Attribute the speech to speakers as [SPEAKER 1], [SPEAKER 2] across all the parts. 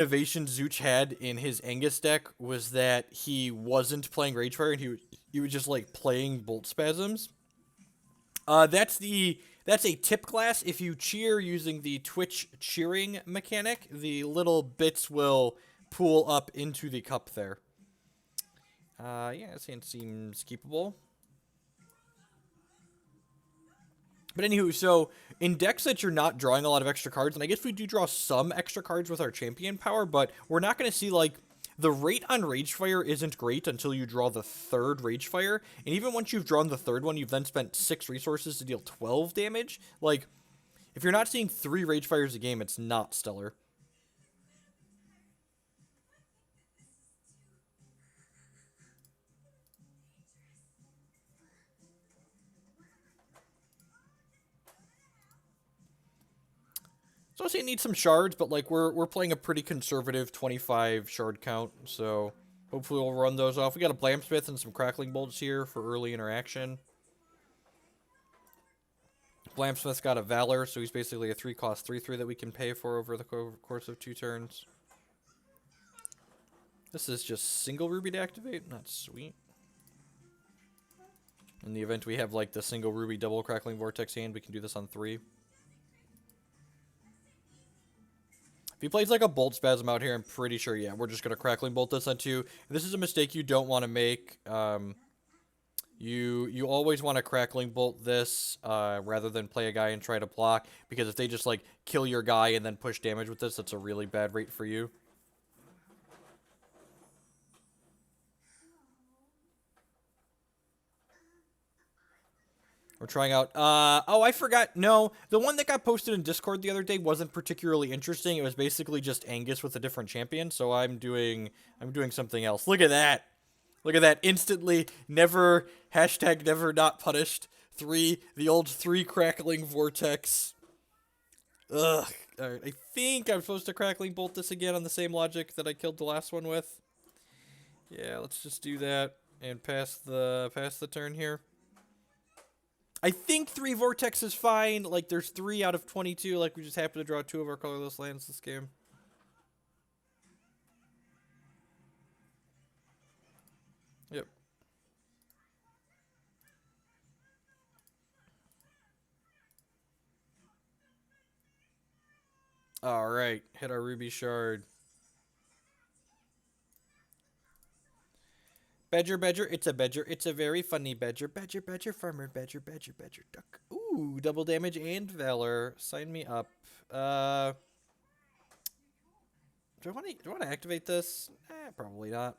[SPEAKER 1] innovation Zooch had in his Angus deck was that he wasn't playing Ragefire and he was just like playing Bolt Spasms. That's a tip class. If you cheer using the Twitch cheering mechanic, the little bits will pool up into the cup there. Yeah, this hand seems keepable. But anywho, so in decks that you're not drawing a lot of extra cards, and I guess we do draw some extra cards with our champion power, but we're not going to see, like, the rate on Ragefire isn't great until you draw the third Ragefire, and even once you've drawn the third one, you've then spent 6 resources to deal 12 damage. Like, if you're not seeing 3 Ragefires a game, it's not stellar. So I say it needs some shards, but like we're playing a pretty conservative 25 shard count, so hopefully we'll run those off. We got a Blamsmith and some Crackling Bolts here for early interaction. Blamsmith's got a Valor, so he's basically a 3-cost 3/3 that we can pay for over the course of 2 turns. This is just single Ruby to activate. That's sweet. In the event we have like the single Ruby double Crackling Vortex hand, we can do this on 3. If he plays like a Bolt Spasm out here, I'm pretty sure, yeah, we're just going to Crackling Bolt this on 2. This is a mistake you don't want to make. You always want to Crackling Bolt this rather than play a guy and try to block, because if they just like kill your guy and then push damage with this, that's a really bad rate for you. We're trying out. Oh, I forgot. No, the one that got posted in Discord the other day wasn't particularly interesting. It was basically just Angus with a different champion. So I'm doing something else. Look at that. Look at that. Instantly, never hashtag never not punished. 3, the old 3 Crackling Vortex. Ugh. All right, I think I'm supposed to Crackling Bolt this again on the same logic that I killed the last one with. Yeah, let's just do that and pass the turn here. I think 3 Vortex is fine. Like, there's 3 out of 22. Like, we just happen to draw 2 of our colorless lands this game. Yep. Alright, hit our Ruby Shard. Badger, it's a badger. It's a very funny badger. Badger, farmer, badger, duck. Ooh, double damage and Valor. Sign me up. Do I want to activate this? Probably not.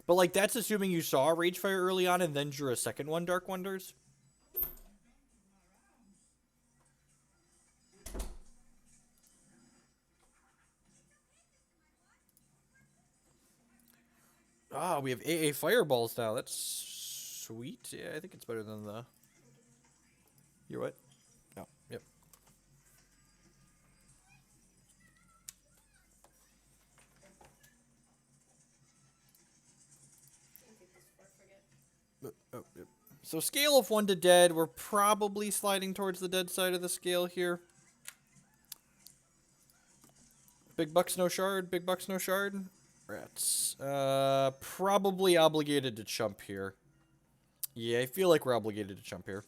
[SPEAKER 1] But, like, that's assuming you saw Ragefire early on and then drew a second one, Dark Wonders. Ah, we have AA Fireballs now. That's sweet. Yeah, I think it's better than the... You're what? Oh, yep. Oh, yep. So scale of 1 to dead, we're probably sliding towards the dead side of the scale here. Big bucks, no shard. Big bucks, no shard. Rats. Probably obligated to chump here. Yeah, I feel like we're obligated to chump here.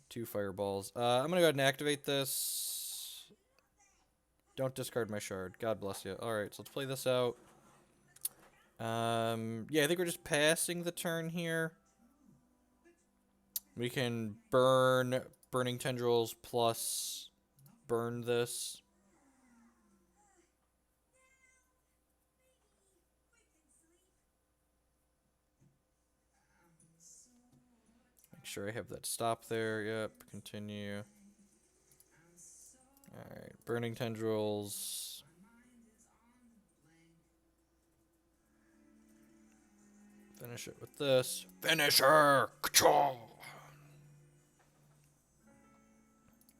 [SPEAKER 1] Two fireballs. I'm gonna go ahead and activate this. Don't discard my shard. God bless you. Alright, so let's play this out. Yeah, I think we're just passing the turn here. We can burn Burning Tendrils plus burn this. Make sure I have that stop there. Yep, continue. Alright, Burning Tendrils. Finish it with this. Finisher! Ka-chow!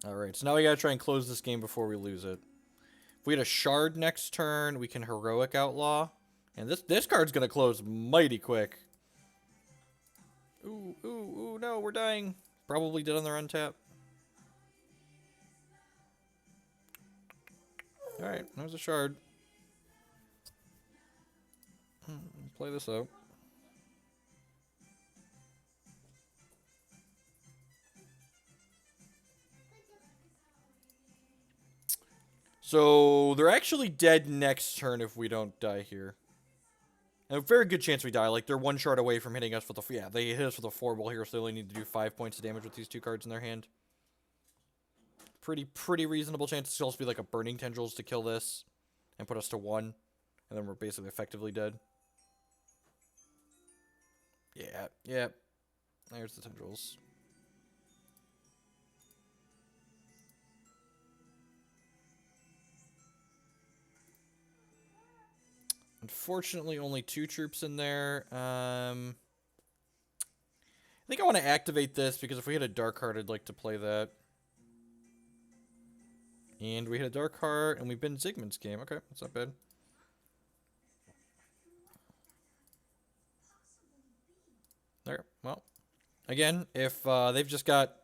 [SPEAKER 1] Alright, so now we gotta try and close this game before we lose it. If we had a Shard next turn, we can Heroic Outlaw. And this card's gonna close mighty quick. Ooh, ooh, ooh, no, we're dying. Probably dead on their untap. Alright, that was a Shard. Play this out. So, they're actually dead next turn if we don't die here. And a very good chance we die. Like, they're one shard away from hitting us with a... Yeah, they hit us with a 4-ball here, so they only need to do 5 points of damage with these 2 cards in their hand. Pretty reasonable chance. It's also be like a Burning Tendrils to kill this and put us to 1. And then we're basically effectively dead. Yeah. There's the Tendrils. Unfortunately, only 2 troops in there. I think I want to activate this because if we hit a Dark Heart, I'd like to play that. And we hit a Dark Heart, and we've been Zigmund's game. Okay, that's not bad. There. Well, again, if they've just got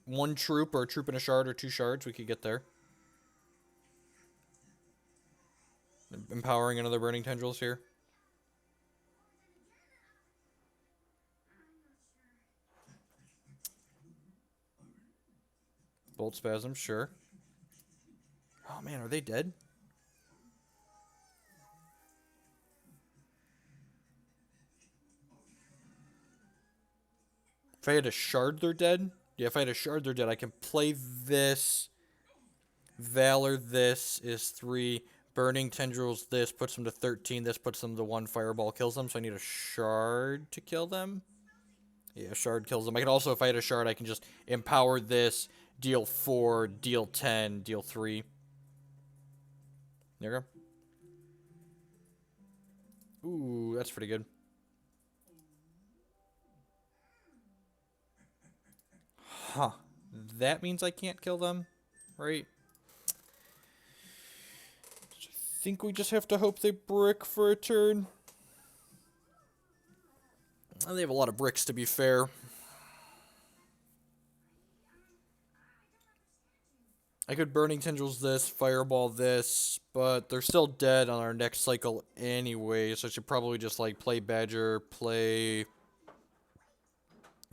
[SPEAKER 1] 1 troop or a troop and a shard or 2 shards, we could get there. Empowering another Burning Tendrils here. Bolt Spasm, sure. Oh man, are they dead? If I had a shard, they're dead? Yeah, if I had a shard, they're dead. I can play this. Valor, this is 3. Burning Tendrils, this puts them to 13. This puts them to 1. Fireball kills them, so I need a shard to kill them. Yeah, shard kills them. I can also, if I had a shard, I can just empower this, deal 4, deal 10, deal 3. There we go. Ooh, that's pretty good. Huh. That means I can't kill them, right? I think we just have to hope they brick for a turn. They have a lot of bricks, to be fair. I could Burning Tendrils this, Fireball this, but they're still dead on our next cycle anyway, so I should probably just, like, play Badger, play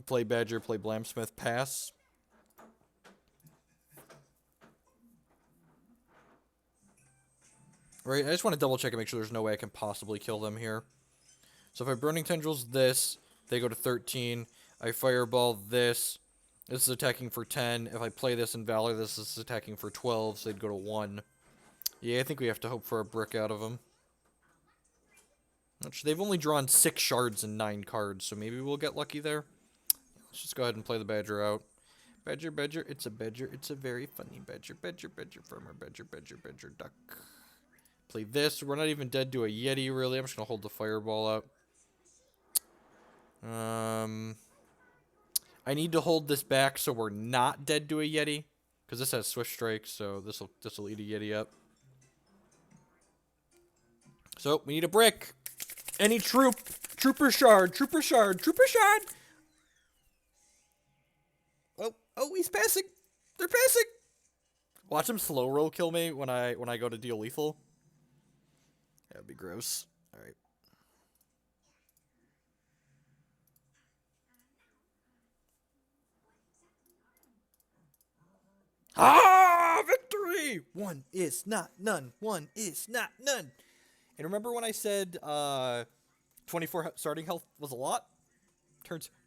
[SPEAKER 1] Badger, play Blamsmith, pass. Right, I just want to double check and make sure there's no way I can possibly kill them here. So if I Burning Tendrils this, they go to 13. I Fireball this. This is attacking for 10. If I play this in Valor, this is attacking for 12, so they'd go to 1. Yeah, I think we have to hope for a brick out of them. Which they've only drawn 6 shards and 9 cards, so maybe we'll get lucky there. Let's just go ahead and play the Badger out. Badger, Badger, it's a Badger, it's a very funny Badger, Badger, Badger, farmer, Badger, Badger, Badger, duck. Play this. We're not even dead to a Yeti, really. I'm just going to hold the Fireball up. I need to hold this back so we're not dead to a Yeti. Because this has Swift Strike, so this'll eat a Yeti up. So, we need a brick. Any troop. Trooper Shard. Trooper Shard. Trooper Shard. Oh, he's passing. They're passing. Watch him slow roll kill me when I go to deal lethal. That'd be gross. Alright. Ah! Victory! One is not none. One is not none. And remember when I said 24 starting health was a lot?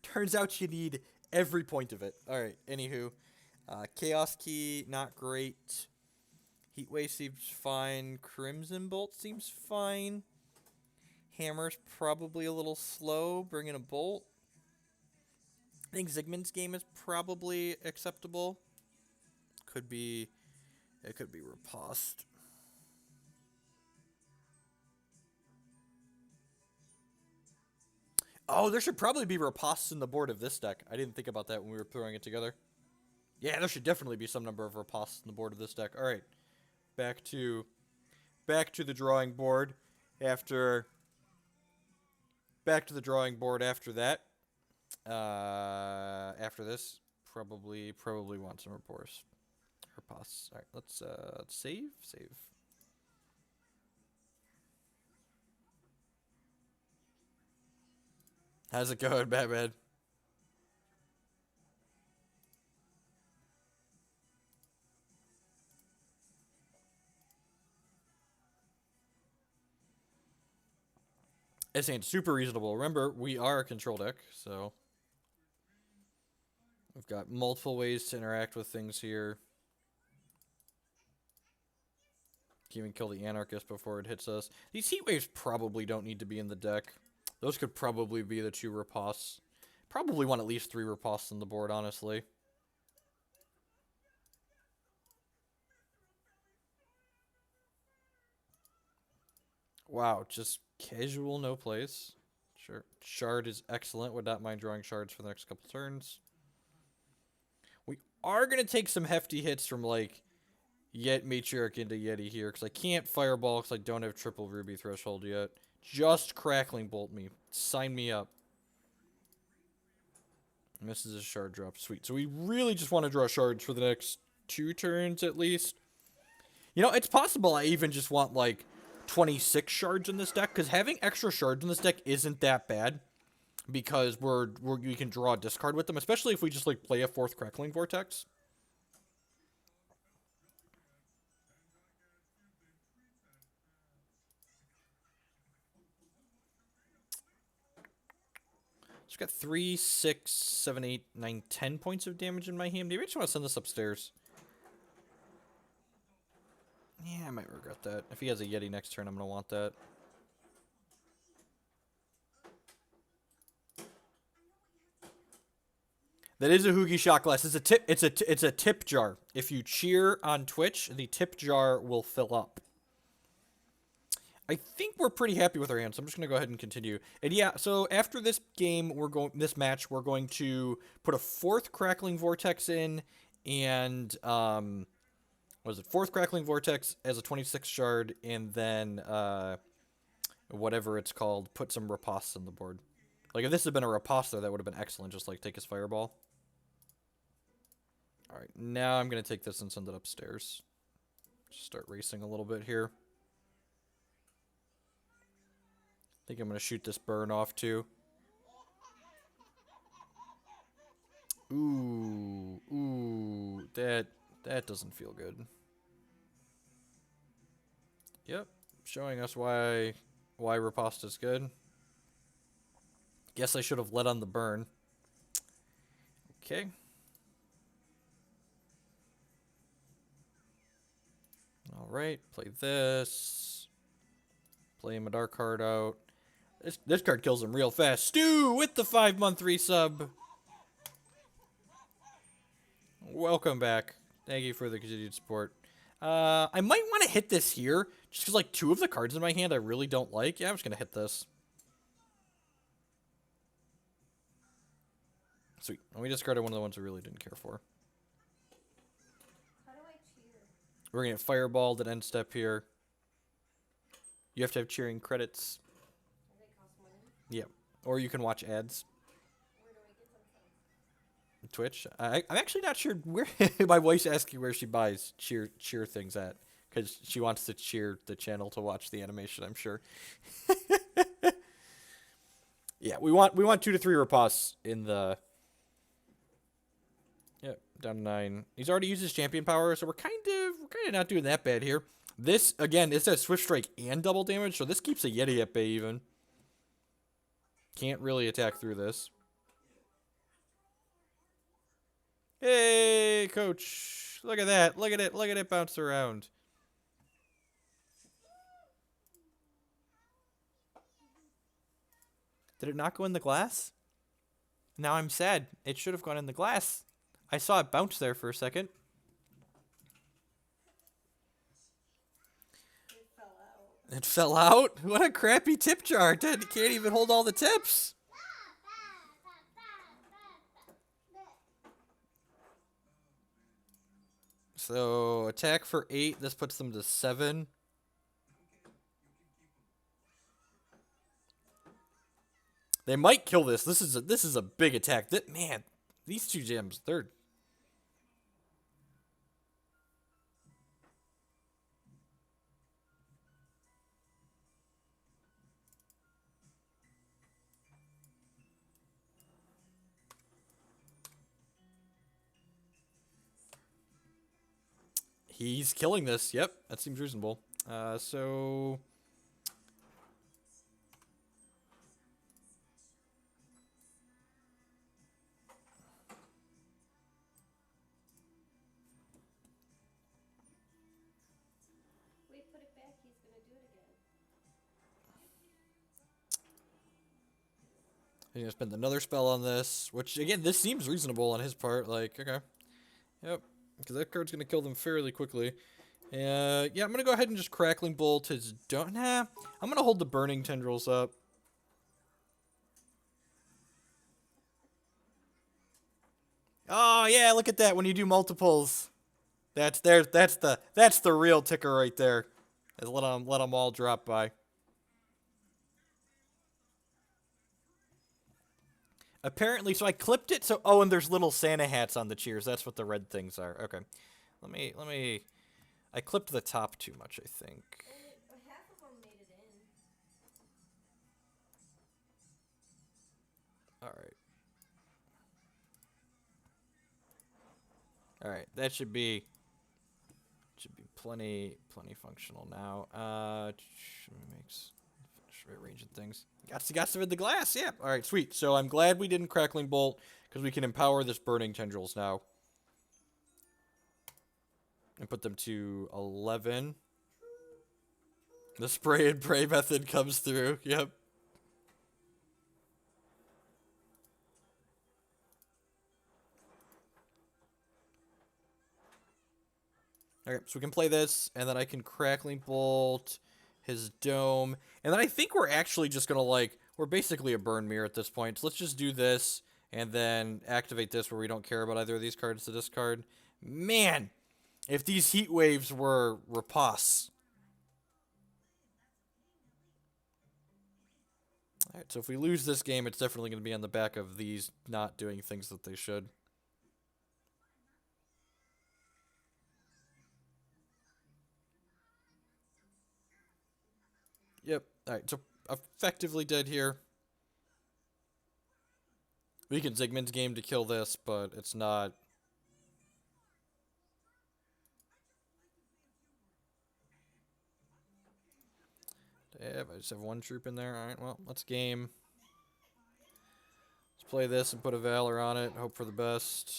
[SPEAKER 1] Turns out you need every point of it. Alright, anywho. Chaos Key, not great. Heatwave seems fine. Crimson Bolt seems fine. Hammer's probably a little slow. Bring in a Bolt. I think Zigmund's game is probably acceptable. It could be Riposte. Oh, there should probably be Ripostes in the board of this deck. I didn't think about that when we were throwing it together. Yeah, there should definitely be some number of ripostes on the board of this deck. All right, back to the drawing board after after that. After this, probably want some ripostes. All right, let's save. How's it going, Batman? This ain't super reasonable. Remember, we are a control deck, so we've got multiple ways to interact with things here. Can even kill the Anarchist before it hits us. These Heat Waves probably don't need to be in the deck. Those could probably be the 2 ripostes. Probably want at least 3 ripostes on the board, honestly. Wow, just casual no place. Sure. Shard is excellent. Would not mind drawing shards for the next couple turns. We are going to take some hefty hits from, like, Yet Matriarch into Yeti here, because I can't Fireball because I don't have triple Ruby Threshold yet. Just Crackling Bolt me. Sign me up. And this is a shard drop. Sweet. So we really just want to draw shards for the next 2 turns at least. You know, it's possible I even just want, like, 26 shards in this deck, because having extra shards in this deck isn't that bad, because we can draw a discard with them, especially if we just, like, play a 4th Crackling Vortex. So I've got 3, 6, 7, 8, 9, 10 points of damage in my hand. Maybe I just want to send this upstairs. Yeah, I might regret that. If he has a Yeti next turn, I'm going to want that. That is a Hoogie shot glass. It's a tip. It's a tip jar. If you cheer on Twitch, the tip jar will fill up. I think we're pretty happy with our hand, so I'm just gonna go ahead and continue. And yeah, so after this game, this match, we're going to put a 4th Crackling Vortex in, and what is it? 4th Crackling Vortex as a 26 shard, and then whatever it's called, put some ripostes on the board. Like if this had been a riposte, that would have been excellent. Just like take his Fireball. All right, now I'm gonna take this and send it upstairs. Just start racing a little bit here. I think I'm going to shoot this burn off, too. Ooh, that doesn't feel good. Yep, showing us why riposte is good. Guess I should have let on the burn. Okay. Alright, play this. Play him a dark card out. This card kills him real fast. Stu with the 5-month resub. Welcome back. Thank you for the continued support. I might want to hit this here, just because, like, 2 of the cards in my hand I really don't like. Yeah, I'm just going to hit this. Sweet. And we discarded one of the ones we really didn't care for.
[SPEAKER 2] How do I cheer?
[SPEAKER 1] We're going to get Fireballed at end step here. You have to have cheering credits.
[SPEAKER 2] Do they cost money?
[SPEAKER 1] Yep. Or you can watch ads.
[SPEAKER 2] Where do I get them from?
[SPEAKER 1] Twitch. I'm actually not sure where. My wife's asking where she buys cheer things at, because she wants to cheer the channel to watch the animation, I'm sure. Yeah, we want 2 to 3 ripostes in the. Yep, down to 9. He's already used his champion power, so we're kind of not doing that bad here. This again, it says Swift Strike and double damage, so this keeps a Yeti at bay even. Can't really attack through this. Hey, coach. Look at that. Look at it. Look at it bounce around. Did it not go in the glass? Now I'm sad. It should have gone in the glass. I saw it bounce there for a second.
[SPEAKER 2] It fell out.
[SPEAKER 1] It fell out? What a crappy tip jar. It can't even hold all the tips. So attack for 8. This puts them to 7. They might kill this. This is a big attack. Man, these two gems, they're. He's killing this. Yep, that seems reasonable. So
[SPEAKER 2] We put it back, he's gonna do it again.
[SPEAKER 1] he's gonna spend another spell on this, which again, this seems reasonable on his part. Like, okay, yep, because that card's gonna kill them fairly quickly. Yeah, I'm gonna go ahead and just Crackling Bolt his don't. Nah, I'm gonna hold the Burning Tendrils up. Oh yeah, look at that when you do multiples. That's the real ticker right there. Is let them all drop by. Apparently, so I clipped it. So and there's little Santa hats on the cheers. That's what the red things are. Okay, let me. I clipped the top too much, I think.
[SPEAKER 2] Half of them made it in.
[SPEAKER 1] All right. All right, that should be plenty functional now. Makes finish rearranging things. Got to rid the glass. Yeah. All right, sweet. So I'm glad we didn't Crackling Bolt because we can empower this Burning Tendrils now and put them to 11. The spray and pray method comes through. Yep. Okay, so we can play this, and then I can Crackling Bolt his Dome, and then I think we're actually just gonna we're basically a burn mirror at this point. So let's just do this, and then activate this where we don't care about either of these cards to discard. Man, if these heat waves were riposte. Alright, so if we lose this game, it's definitely going to be on the back of these not doing things that they should. Yep. Alright, so effectively dead here. We can Zigman's game to kill this, but it's not. Damn, I just have one troop in there. Alright, well, let's game. Let's play this and put a Valor on it. Hope for the best.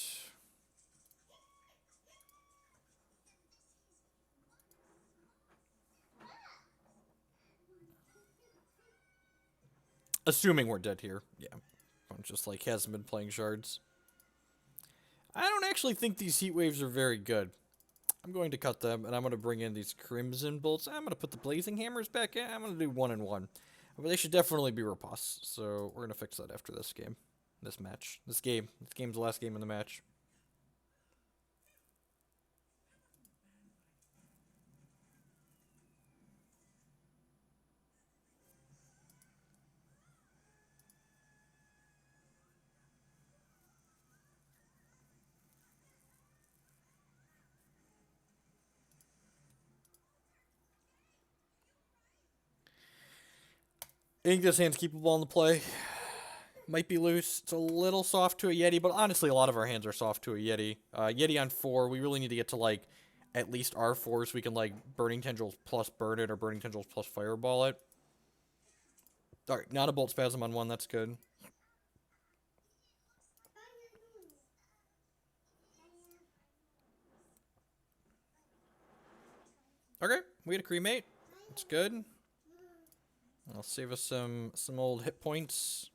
[SPEAKER 1] Assuming we're dead here. Yeah. Just like hasn't been playing shards. I don't actually think these heat waves are very good. I'm going to cut them, and I'm going to bring in these Crimson Bolts. I'm going to put the Blazing Hammers back in. I'm going to do 1 and 1. But they should definitely be riposte, so we're going to fix that after this game. This match. This game. This game's the last game in the match. I think this hand's keepable on the play. Might be loose. It's a little soft to a Yeti, but honestly, a lot of our hands are soft to a Yeti. Yeti on 4, we really need to get to, at least R4 so we can, Burning Tendrils plus burn it or Burning Tendrils plus Fireball it. Alright, not a Bolt Spasm on 1, that's good. Okay, we had a cremate. That's good. I'll save us some old hit points.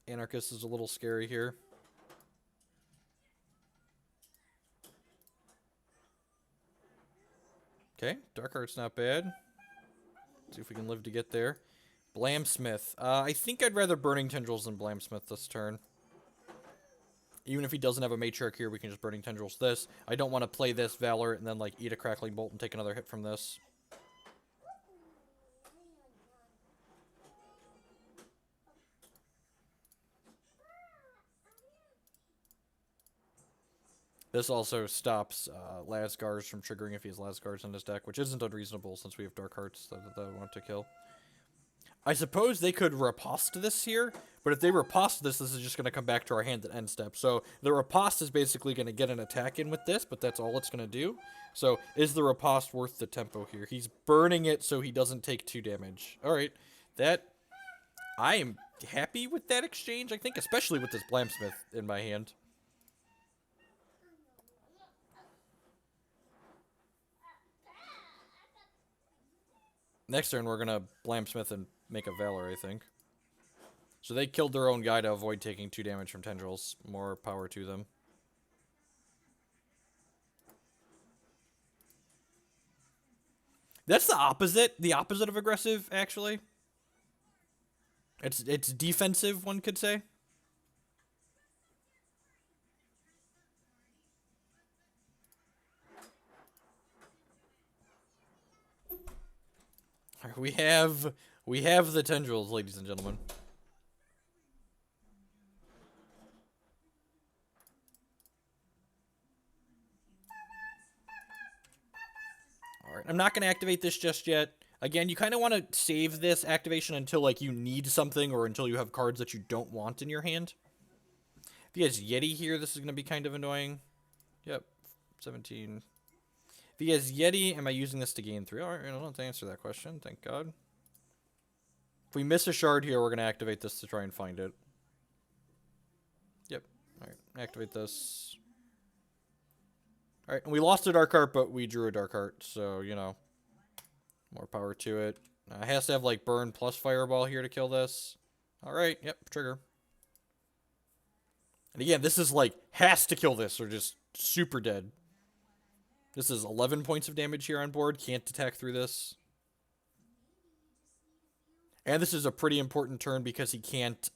[SPEAKER 1] Anarchist is a little scary here. Okay, Darkheart's not bad. See if we can live to get there. Blamsmith. I think I'd rather Burning Tendrils than Blamsmith this turn. Even if he doesn't have a Matriarch here, we can just Burning Tendrils this. I don't want to play this Valor and then, like, eat a Crackling Bolt and take another hit from this. This also stops Lasgars from triggering if he has Lasgars in his deck, which isn't unreasonable since we have Dark Hearts that I want to kill. I suppose they could Riposte this here, but if they Riposte this, this is just going to come back to our hand at end step. So the Riposte is basically going to get an attack in with this, but that's all it's going to do. So is the Riposte worth the tempo here? He's burning it so he doesn't take 2 damage. Alright, I am happy with that exchange, I think, especially with this Blamsmith in my hand. Next turn, we're going to Blamsmith and make a Valor, I think. So they killed their own guy to avoid taking 2 damage from Tendrils. More power to them. That's the opposite of aggressive, actually. It's defensive, one could say. We have the Tendrils, ladies and gentlemen. Alright, I'm not going to activate this just yet. Again, you kind of want to save this activation until, like, you need something or until you have cards that you don't want in your hand. If he has Yeti here, this is going to be kind of annoying. Yep, 17. If he has Yeti, am I using this to gain 3? Alright, I don't have to answer that question, thank God. If we miss a shard here, we're going to activate this to try and find it. Yep, alright, activate this. Alright, and we lost a Dark Heart, but we drew a Dark Heart, so, you know. More power to it. It has to have, like, Burn plus Fireball here to kill this. Alright, yep, trigger. And again, this is, like, has to kill this, or just super dead. This is 11 points of damage here on board. Can't attack through this. And this is a pretty important turn because he can't,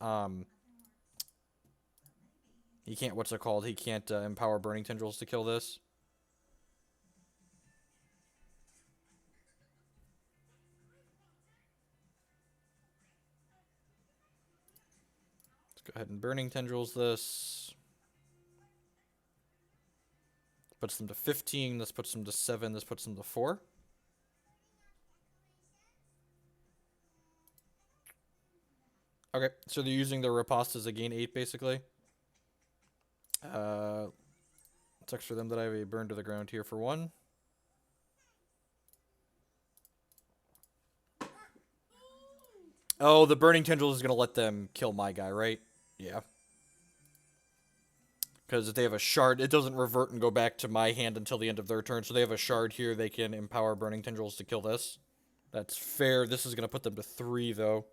[SPEAKER 1] what's it called? He can't empower Burning Tendrils to kill this. Let's go ahead and Burning Tendrils this. Puts them to 15, this puts them to 7, this puts them to 4. Okay, so they're using the Riposte as a gain 8, basically. Sucks for them that I have a Burn to the ground here for 1. Oh, the Burning Tendrils is going to let them kill my guy, right? Yeah. Because if they have a shard, it doesn't revert and go back to my hand until the end of their turn. So they have a shard here, they can empower Burning Tendrils to kill this. That's fair. This is going to put them to 3, though.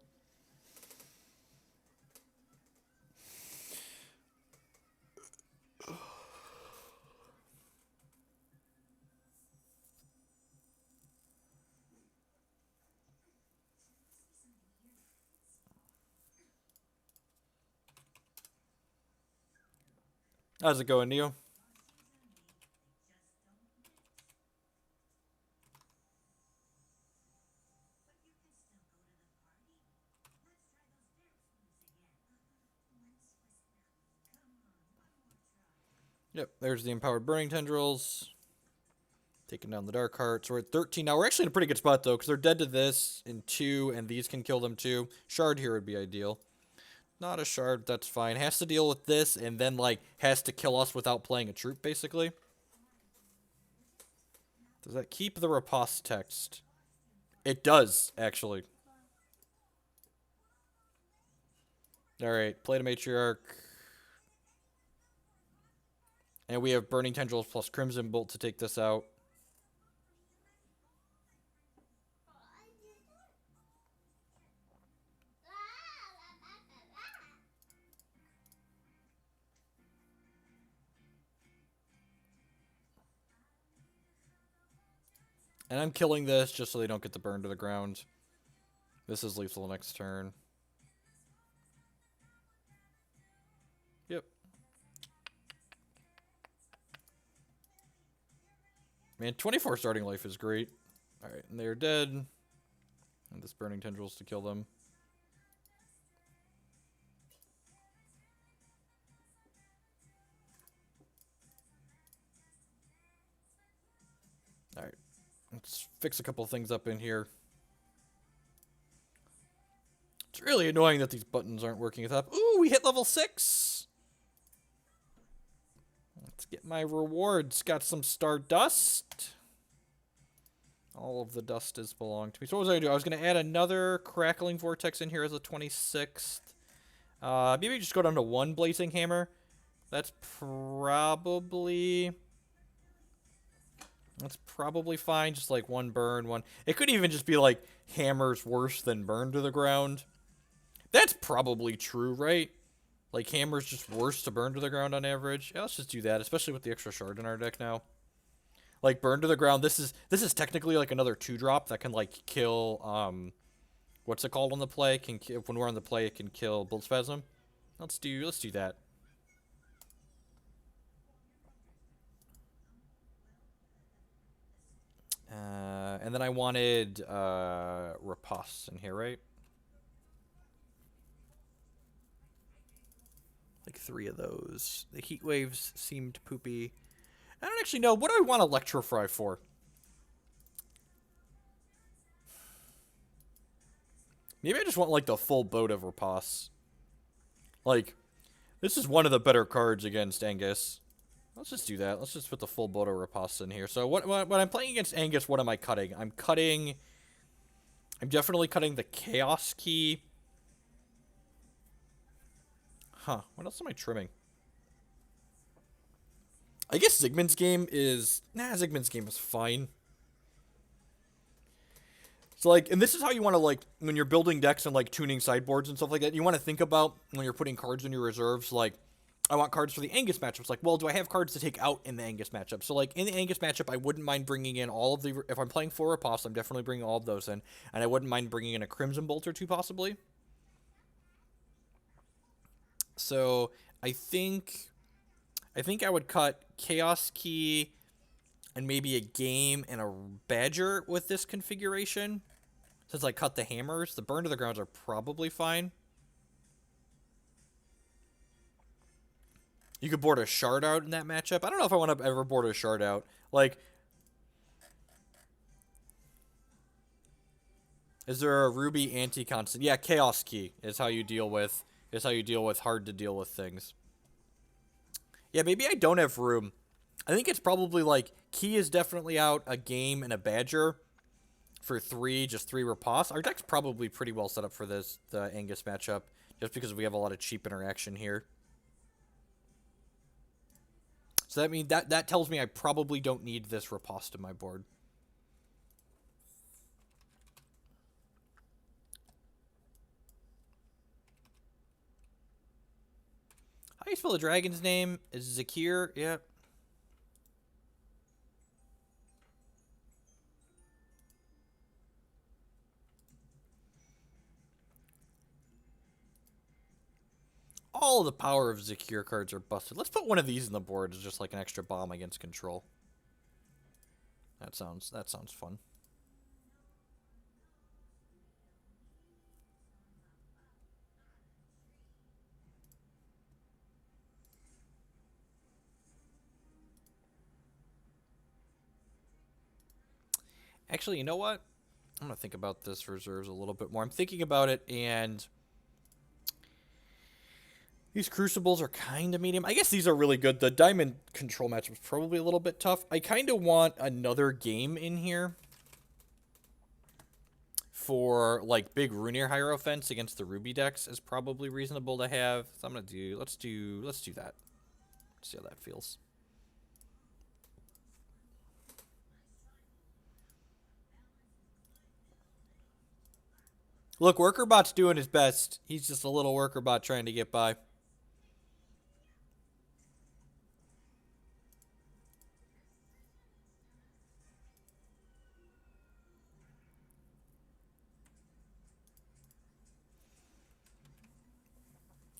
[SPEAKER 1] How's it going, Neo? Yep, there's the Empowered Burning Tendrils. Taking down the Dark Heart. So we're at 13 now. We're actually in a pretty good spot, though, because they're dead to this in 2, and these can kill them, too. Shard here would be ideal. Not a shard, that's fine. Has to deal with this, and then, like, has to kill us without playing a troop, basically. Does that keep the Riposte text? It does, actually. Alright, play the Matriarch. And we have Burning Tendrils plus Crimson Bolt to take this out. And I'm killing this just so they don't get the burn to the ground. This is lethal next turn. Yep. Man, 24 starting life is great. Alright, and they're dead. And this burning tendrils to kill them. Alright. Let's fix a couple things up in here. It's really annoying that these buttons aren't working with up. Ooh, we hit level 6! Let's get my rewards. Got some Stardust. All of the dust is belong to me. So what was I going to do? I was going to add another Crackling Vortex in here as a 26th. Maybe just go down to 1 Blazing Hammer. That's probably fine. Just like 1 burn, 1. It could even just be like Hammer's worse than burn to the ground. That's probably true, right? Like Hammer's just worse to burn to the ground on average. Yeah, let's just do that, especially with the extra shard in our deck now. Like burn to the ground. This is technically like another 2-drop that can like kill what's it called on the play? When we're on the play, it can kill Bolt Spasm. Let's do that. And then I wanted Riposte in here, right? Like 3 of those. The heat waves seemed poopy. I don't actually know. What do I want Electrofry for? Maybe I just want like the full boat of Riposte. Like, this is one of the better cards against Angus. Let's just do that. Let's just put the full boat of Riposte in here. So when I'm playing against Angus, what am I cutting? I'm definitely cutting the Chaos Key. Huh. What else am I trimming? I guess Zigman's game is... Nah, Zigman's game is fine. So, like, and this is how you want to, like, when you're building decks and, like, tuning sideboards and stuff like that, you want to think about when you're putting cards in your reserves, like, I want cards for the Angus matchup. It's like, well, do I have cards to take out in the Angus matchup? So, like, in the Angus matchup, I wouldn't mind bringing in all of the... If I'm playing 4 Riposte, I'm definitely bringing all of those in. And I wouldn't mind bringing in a Crimson Bolt or 2, possibly. So, I think I would cut Chaos Key and maybe a Game and a Badger with this configuration. Since I cut the hammers, the burn to the grounds are probably fine. You could board a Shard out in that matchup. I don't know if I want to ever board a Shard out. Like, is there a Ruby anti-constant? Yeah, Chaos Key is how you deal with hard to deal with things. Yeah, maybe I don't have room. I think it's probably like Key is definitely out, a Game and a Badger for 3, just 3 Riposte. Our deck's probably pretty well set up for the Angus matchup, just because we have a lot of cheap interaction here. So that means that tells me I probably don't need this Riposte in my board. How do you spell the dragon's name? Is Zakir? Yep. All the power of Zakir cards are busted. Let's put one of these in the board as just like an extra bomb against control. That sounds fun. Actually, you know what? I'm going to think about this reserves a little bit more. I'm thinking about it, and these Crucibles are kind of medium. I guess these are really good. The Diamond control matchup is probably a little bit tough. I kind of want another Game in here for, like, big Runir Hierophants against the Ruby decks is probably reasonable to have. So I'm going to do... Let's do that. See how that feels. Look, WorkerBot's doing his best. He's just a little WorkerBot trying to get by.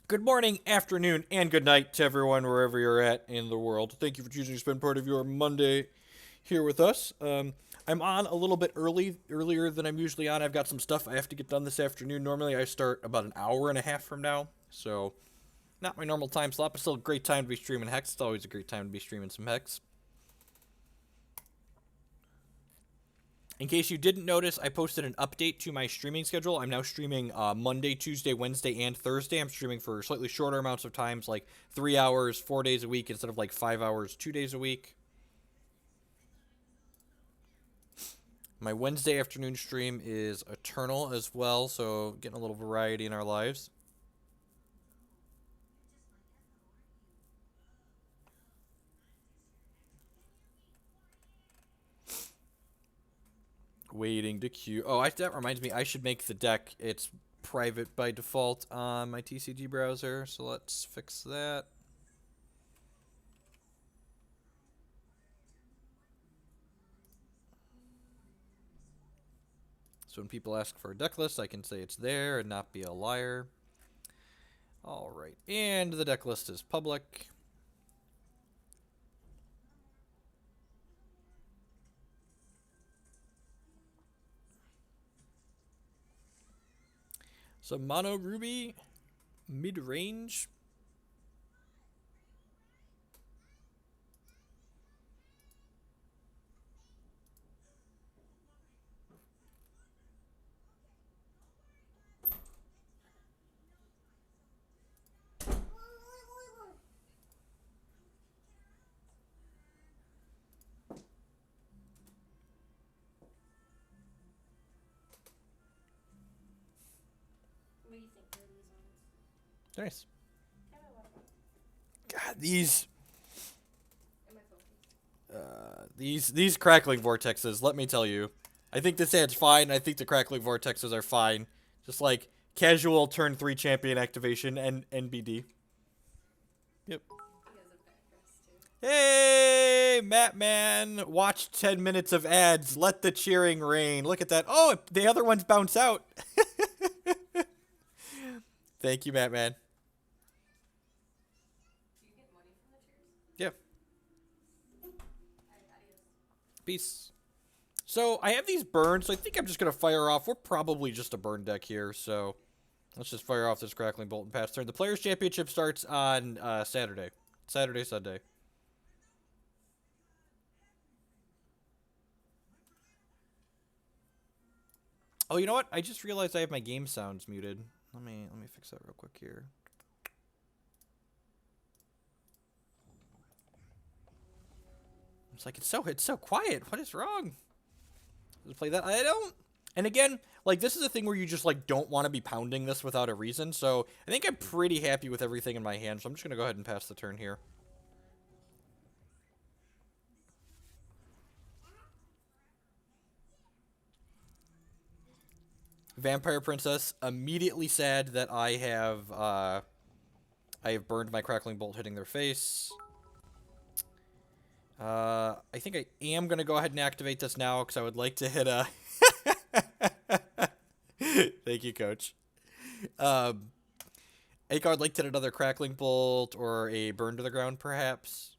[SPEAKER 1] Good morning, afternoon, and good night to everyone wherever you're at in the world. Thank you for choosing to spend part of your Monday here with us. I'm on a little bit earlier than I'm usually on. I've got some stuff I have to get done this afternoon. Normally I start about an hour and a half from now, so not my normal time slot, but still a great time to be streaming Hex. It's always a great time to be streaming some Hex. In case you didn't notice, I posted an update to my streaming schedule. I'm now streaming Monday, Tuesday, Wednesday, and Thursday. I'm streaming for slightly shorter amounts of times, like 3 hours, 4 days a week, instead of like 5 hours, 2 days a week. My Wednesday afternoon stream is Eternal as well, so getting a little variety in our lives. Waiting to queue. Oh, that reminds me, I should make the deck. It's private by default on my TCG browser, so let's fix that. So when people ask for a deck list, I can say it's there and not be a liar. Alright, and the deck list is public. So Mono Ruby, mid-range.
[SPEAKER 2] What do you think for these ones?
[SPEAKER 1] Nice.
[SPEAKER 2] Kind of what
[SPEAKER 1] God, these
[SPEAKER 2] am I focused?
[SPEAKER 1] these crackling vortexes, let me tell you. I think this ad's fine. I think the crackling vortexes are fine. Just like casual turn 3 champion activation and NBD. Yep.
[SPEAKER 2] He has a back too.
[SPEAKER 1] Hey, Mattman, watch 10 minutes of ads. Let the cheering rain. Look at that. Oh, the other ones bounce out. Thank you, Mattman.
[SPEAKER 2] Do you get money from the cheers?
[SPEAKER 1] Yeah.
[SPEAKER 2] Alright, adios.
[SPEAKER 1] Peace. So, I have these burns, so I think I'm just going to fire off. We're probably just a burn deck here, so let's just fire off this Crackling Bolt and pass turn. The Players' Championship starts on Saturday. Saturday, Sunday. Oh, you know what? I just realized I have my game sounds muted. Let me fix that real quick here. It's like it's so quiet. What is wrong? Let's play that. I don't. And again, like this is a thing where you just like don't want to be pounding this without a reason. So I think I'm pretty happy with everything in my hand. So I'm just gonna go ahead and pass the turn here. Vampire Princess, immediately sad that I have burned my Crackling Bolt hitting their face. I think I am going to go ahead and activate this now because I would like to hit a... Thank you, Coach. Agar would like to hit another Crackling Bolt or a burn to the ground, perhaps.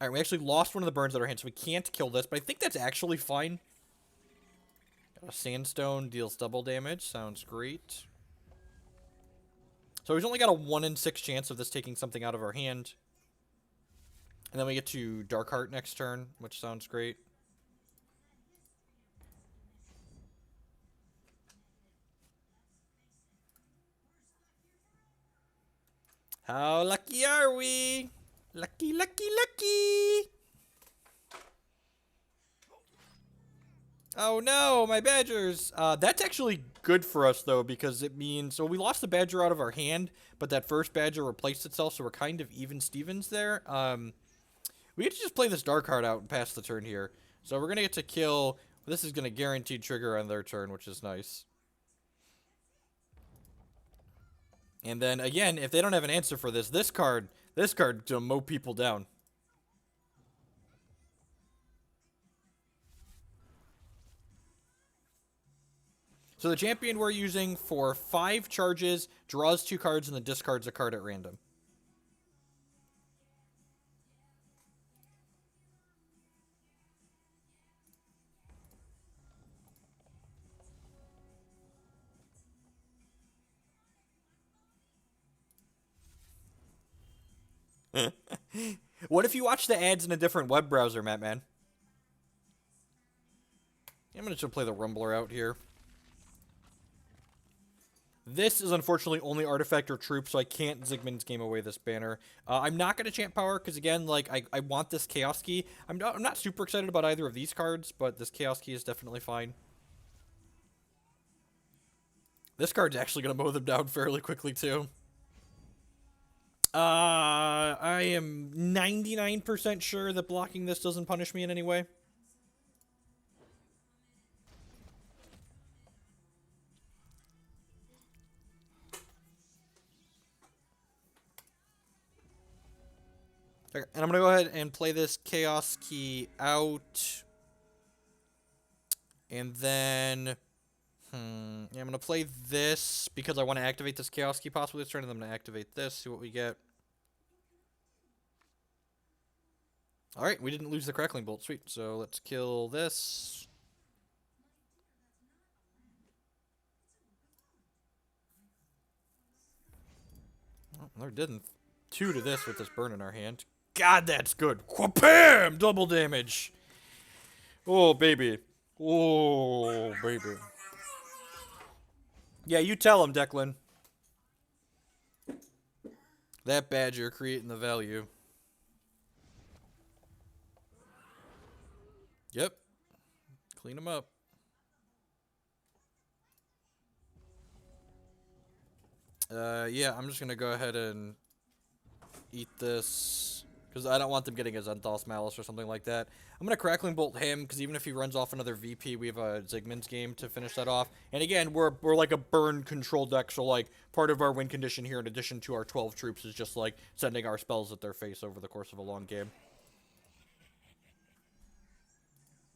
[SPEAKER 1] Alright, we actually lost one of the burns that are hand, so we can't kill this, but I think that's actually fine. A Sandstone deals double damage. Sounds great. So we've only got a 1 in 6 chance of this taking something out of our hand. And then we get to Darkheart next turn, which sounds great. How lucky are we? Lucky, lucky, lucky! Oh no, my badgers! That's actually good for us though, because it means... So we lost the badger out of our hand, but that first badger replaced itself, so we're kind of even Stevens there. We get to just play this Darkheart out and pass the turn here. So we're gonna get to kill... This is gonna guaranteed trigger on their turn, which is nice. And then, again, if they don't have an answer for this card to mow people down. So the champion we're using for 5 charges draws 2 cards and then discards a card at random. What if you watch the ads in a different web browser, Matt? I'm going to play the Rumbler out here. This is unfortunately only artifact or troop, so I can't Zigman's Game away this banner. I'm not going to chant power, because again, like, I want this Chaos Key. I'm not super excited about either of these cards, but this Chaos Key is definitely fine. This card's actually going to mow them down fairly quickly, too. I am 99% sure that blocking this doesn't punish me in any way. Okay, and I'm going to go ahead and play this Chaos Key out. And then... yeah, I'm going to play this because I want to activate this Chaos Key possibly this turn, and then I'm going to activate this, see what we get. Alright, we didn't lose the Crackling Bolt. Sweet. So let's kill this. Oh, there didn't. 2 to this with this burn in our hand. God, that's good. Bam! Double damage. Oh, baby. Oh, baby. Yeah, you tell him, Declan. That Badger creating the value. Yep. Clean him up. Yeah, I'm just gonna go ahead and eat this, because I don't want them getting a Zenthos Malice or something like that. I'm gonna Crackling Bolt him, because even if he runs off another VP, we have a Zigman's Game to finish that off. And again, we're like a burn control deck, so like part of our win condition here, in addition to our 12 troops, is just like sending our spells at their face over the course of a long game.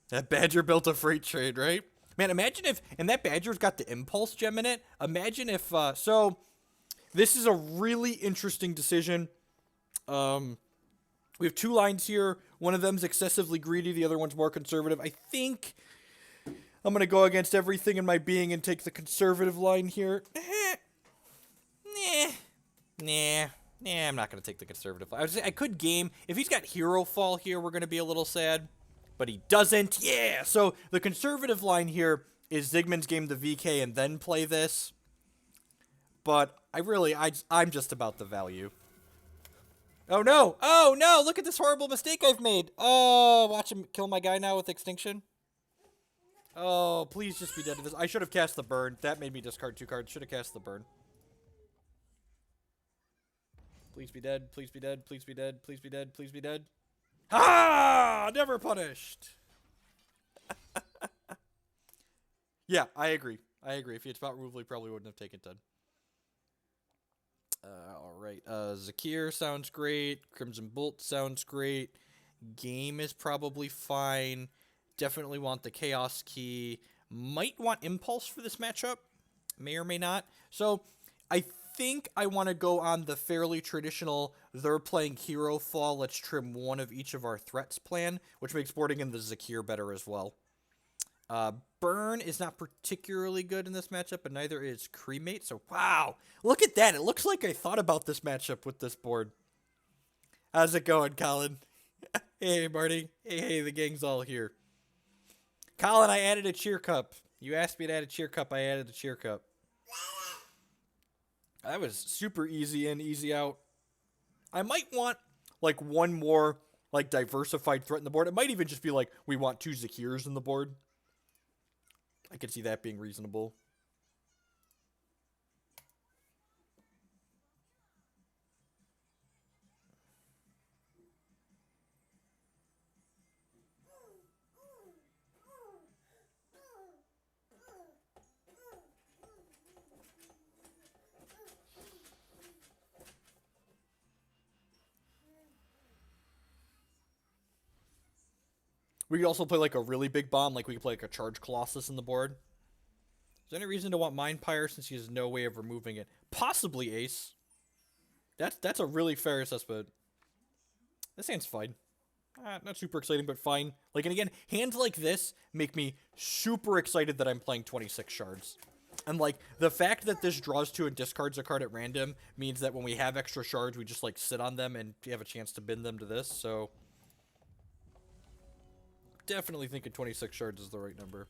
[SPEAKER 1] That Badger built a freight trade, right? Man, imagine if, and that Badger's got the Impulse Gem in it. Imagine if, so, this is a really interesting decision. We have 2 lines here. One of them's excessively greedy, the other one's more conservative. I think I'm going to go against everything in my being and take the conservative line here. Nah, I'm not going to take the conservative line. I could game. If he's got Hero Fall here, we're going to be a little sad. But he doesn't. Yeah! So the conservative line here is Zigman's Game the VK and then play this. But I'm just about the value. Oh no! Oh no! Look at this horrible mistake I've made! Oh, watch him kill my guy now with Extinction. Oh, please just be dead to this. I should have cast the burn. That made me discard 2 cards. Should have cast the burn. Please be dead. Please be dead. Please be dead. Please be dead. Please be dead. Ah! Never punished! Yeah, I agree. If he had spot removal, he probably wouldn't have taken 10. Alright. Zakir sounds great. Crimson Bolt sounds great. Game is probably fine. Definitely want the Chaos Key. Might want Impulse for this matchup. May or may not. So, I think I want to go on the fairly traditional, they're playing Hero Fall, let's trim one of each of our threats plan, which makes boarding in the Zakir better as well. Burn is not particularly good in this matchup, but neither is Cremate, so wow! Look at that! It looks like I thought about this matchup with this board. How's it going, Colin? Hey, Marty. Hey, the gang's all here. Colin, I added a cheer cup. You asked me to add a cheer cup, I added a cheer cup. That was super easy in, easy out. I might want, like, one more, like, diversified threat in the board. It might even just be, like, we want 2 Zakirs in the board. I could see that being reasonable. We could also play, like, a really big bomb. Like, we could play, like, a Charge Colossus in the board. there any reason to want Mind Pyre since he has no way of removing it? Possibly Ace. That's a really fair assessment. This hand's fine. Not super exciting, but fine. Like, and again, hands like this make me super excited that I'm playing 26 shards. And, like, the fact that this draws 2 and discards a card at random means that when we have extra shards, we just, like, sit on them and have a chance to bin them to this, so... Definitely thinking 26 shards is the right number.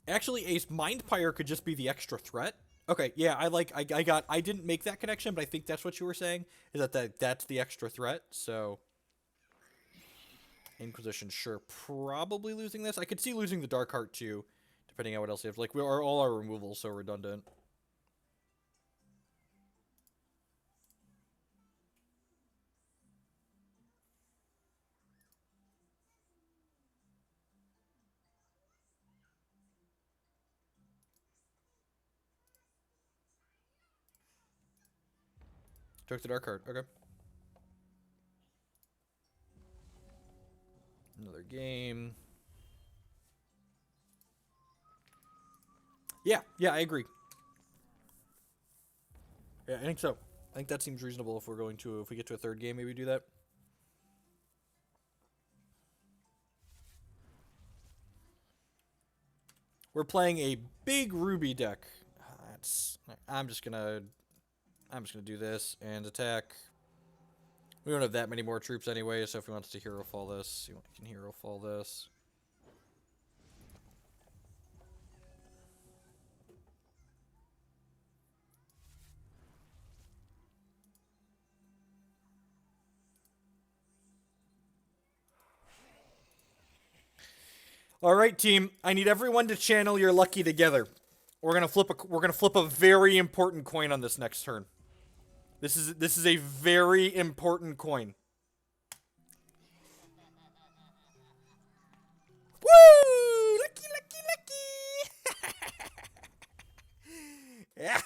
[SPEAKER 1] Actually, Ace, Mind Pyre could just be the extra threat. Okay, yeah, I didn't make that connection, but I think that's what you were saying, is that's the extra threat, so... Inquisition, sure, probably losing this. I could see losing the Dark Heart, too, depending on what else you have. Like, all our removals so redundant. Took the Dark Heart, okay. Another game. Yeah, I agree. Yeah, I think so. I think that seems reasonable if we get to a third game, maybe do that. We're playing a big Ruby deck. I'm just gonna do this and attack. We don't have that many more troops anyway, so if he wants to hero fall this, he can hero fall this. All right, team. I need everyone to channel your lucky together. We're gonna flip a very important coin on this next turn. This is a very important coin. Woo! Lucky, lucky, lucky! Yeah.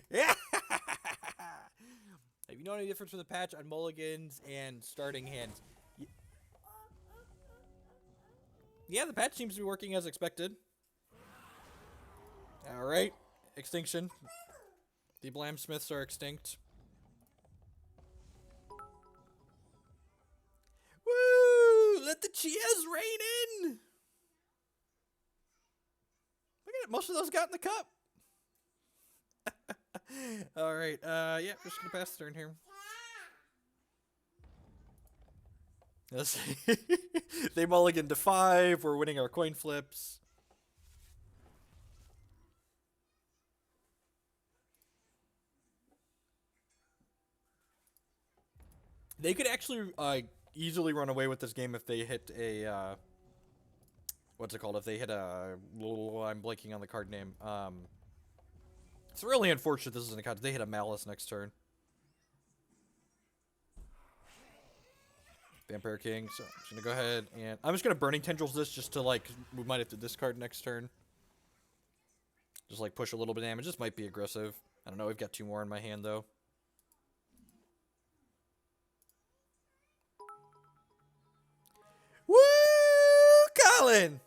[SPEAKER 1] Yeah. Have you known any difference from the patch on mulligans and starting hands? Yeah, the patch seems to be working as expected. Alright. Extinction. The Blamsmiths are extinct. Woo! Let the Chias rain in! Look at it, most of those got in the cup. Alright, yeah, we're just gonna pass the turn here. Let's see. They mulligan to 5. We're winning our coin flips. They could actually easily run away with this game if they hit a what's it called? If they hit a I'm blanking on the card name. It's really unfortunate this isn't a card. They hit a Malice next turn. Vampire King, so I'm just gonna go ahead and I'm just gonna Burning Tendrils this just to like we might have to discard next turn. Just like push a little bit of damage. This might be aggressive. I don't know, we've got 2 more in my hand though. Woo! Colin!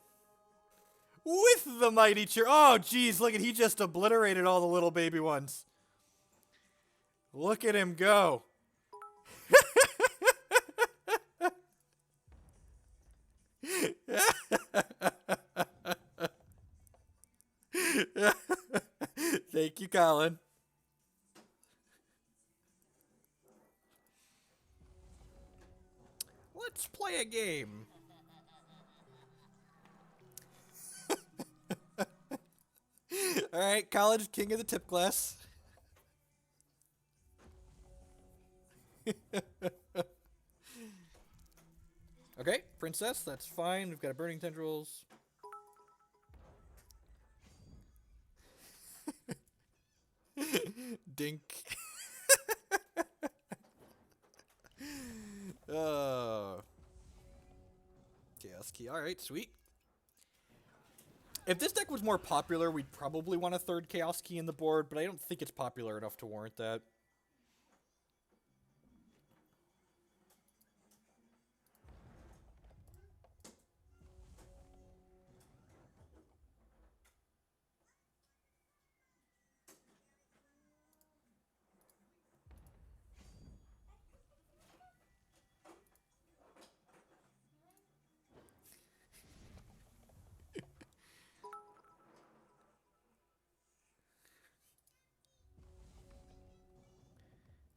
[SPEAKER 1] With the mighty cheer. Oh geez, look at he just obliterated all the little baby ones. Look at him go. Thank you, Colin. Let's play a game. Alright, College King of the Tip Glass. Okay, Princess, that's fine. We've got a Burning Tendrils. Dink. Chaos Key. Alright, sweet. If this deck was more popular, we'd probably want a 3rd Chaos Key in the board, but I don't think it's popular enough to warrant that.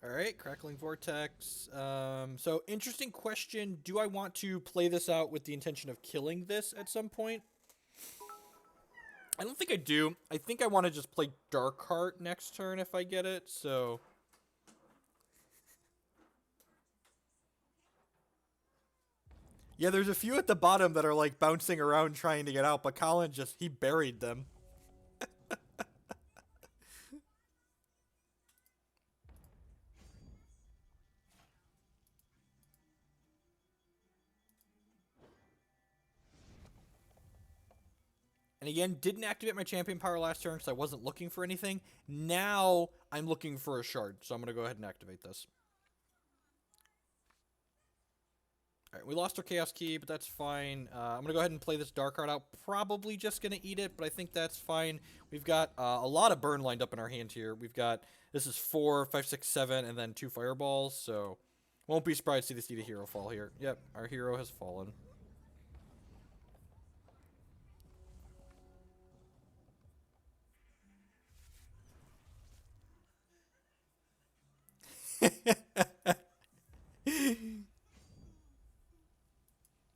[SPEAKER 1] All right, Crackling Vortex. So interesting question. Do I want to play this out with the intention of killing this at some point? I don't think I do. I think I want to just play Darkheart next turn if I get it, so... Yeah, there's a few at the bottom that are, like, bouncing around trying to get out, but Colin just, he buried them. And again, didn't activate my champion power last turn because I wasn't looking for anything. Now, I'm looking for a shard, so I'm going to go ahead and activate this. Alright, we lost our Chaos Key, but that's fine. I'm going to go ahead and play this Darkheart out. Probably just going to eat it, but I think that's fine. We've got a lot of burn lined up in our hand here. We've got, this is 4, 5, 6, 7, and then 2 fireballs, so won't be surprised to see the hero fall here. Yep, our hero has fallen.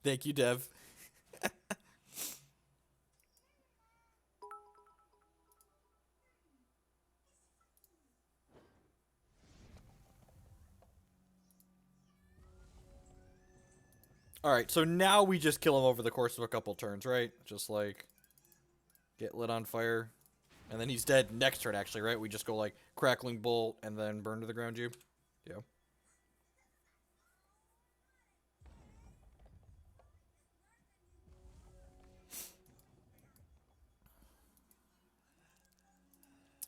[SPEAKER 1] Thank you, Dev. Alright, so now we just kill him over the course of a couple turns, right? Just like, get lit on fire. And then he's dead next turn, actually, right? We just go like, Crackling Bolt, and then burn to the ground you. Yeah.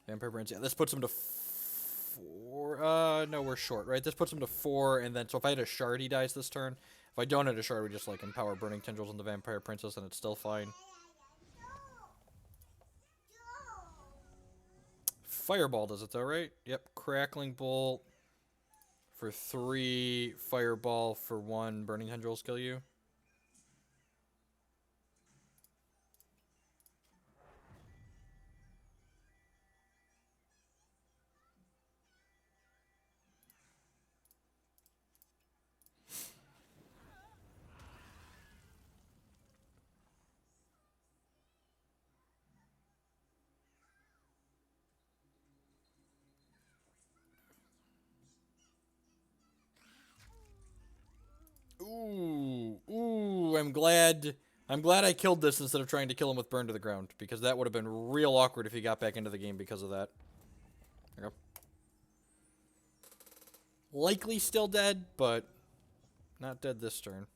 [SPEAKER 1] Vampire Prince, yeah, this puts him to 4, no, we're short, right? This puts him to 4, and then, so if I had a shard, he dies this turn. If I don't have a shard, we just, like, empower Burning Tendrils on the Vampire Princess, and it's still fine. Fireball does it, though, right? Yep, Crackling Bolt for 3, Fireball for 1, Burning Tendrils kill you. Ooh, I'm glad I killed this instead of trying to kill him with Burn to the Ground, because that would have been real awkward if he got back into the game because of that. There we go. Likely still dead, but not dead this turn.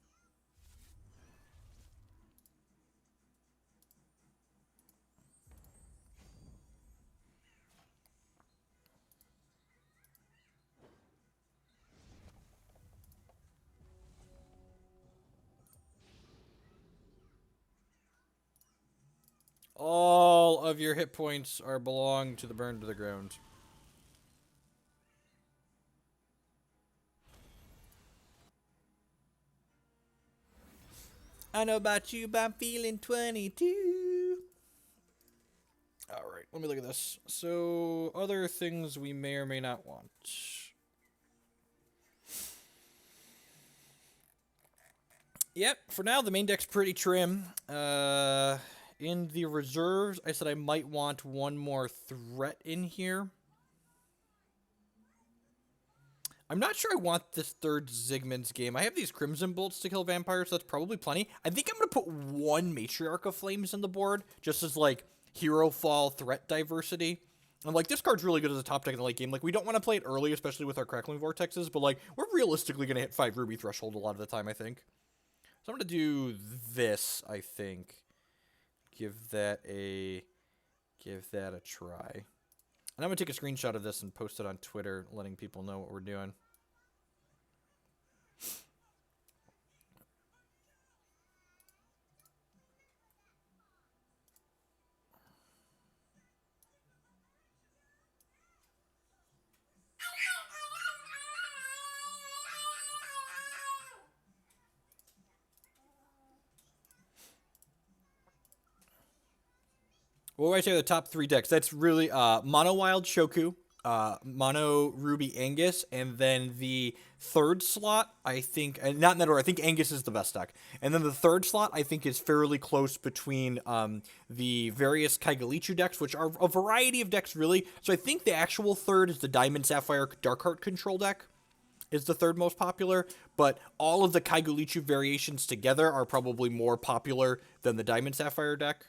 [SPEAKER 1] All of your hit points are belong to the Burn to the Ground. I know about you, but I'm feeling 22. Alright, let me look at this. So, other things we may or may not want. Yep, for now, the main deck's pretty trim. In the reserves, I said I might want one more threat in here. I'm not sure I want this third Zygmunt's game. I have these Crimson Bolts to kill vampires, so that's probably plenty. I think I'm going to put one Matriarch of Flames on the board, just as, like, hero fall threat diversity. And, like, this card's really good as a top deck in the late game. Like, we don't want to play it early, especially with our Crackling Vortexes, but, like, we're realistically going to hit 5 Ruby Threshold a lot of the time, I think. So I'm going to do this, I think. Give that a try. And I'm going to take a screenshot of this and post it on Twitter, letting people know what we're doing. What would I say are the top 3 decks? That's really Mono Wild Shoku, Mono Ruby Angus, and then the third slot, I think, and not in that order, I think Angus is the best deck. And then the third slot, I think, is fairly close between the various Kaigalichu decks, which are a variety of decks, really. So I think the actual third is the Diamond Sapphire Darkheart control deck, is the third most popular, but all of the Kaigalichu variations together are probably more popular than the Diamond Sapphire deck.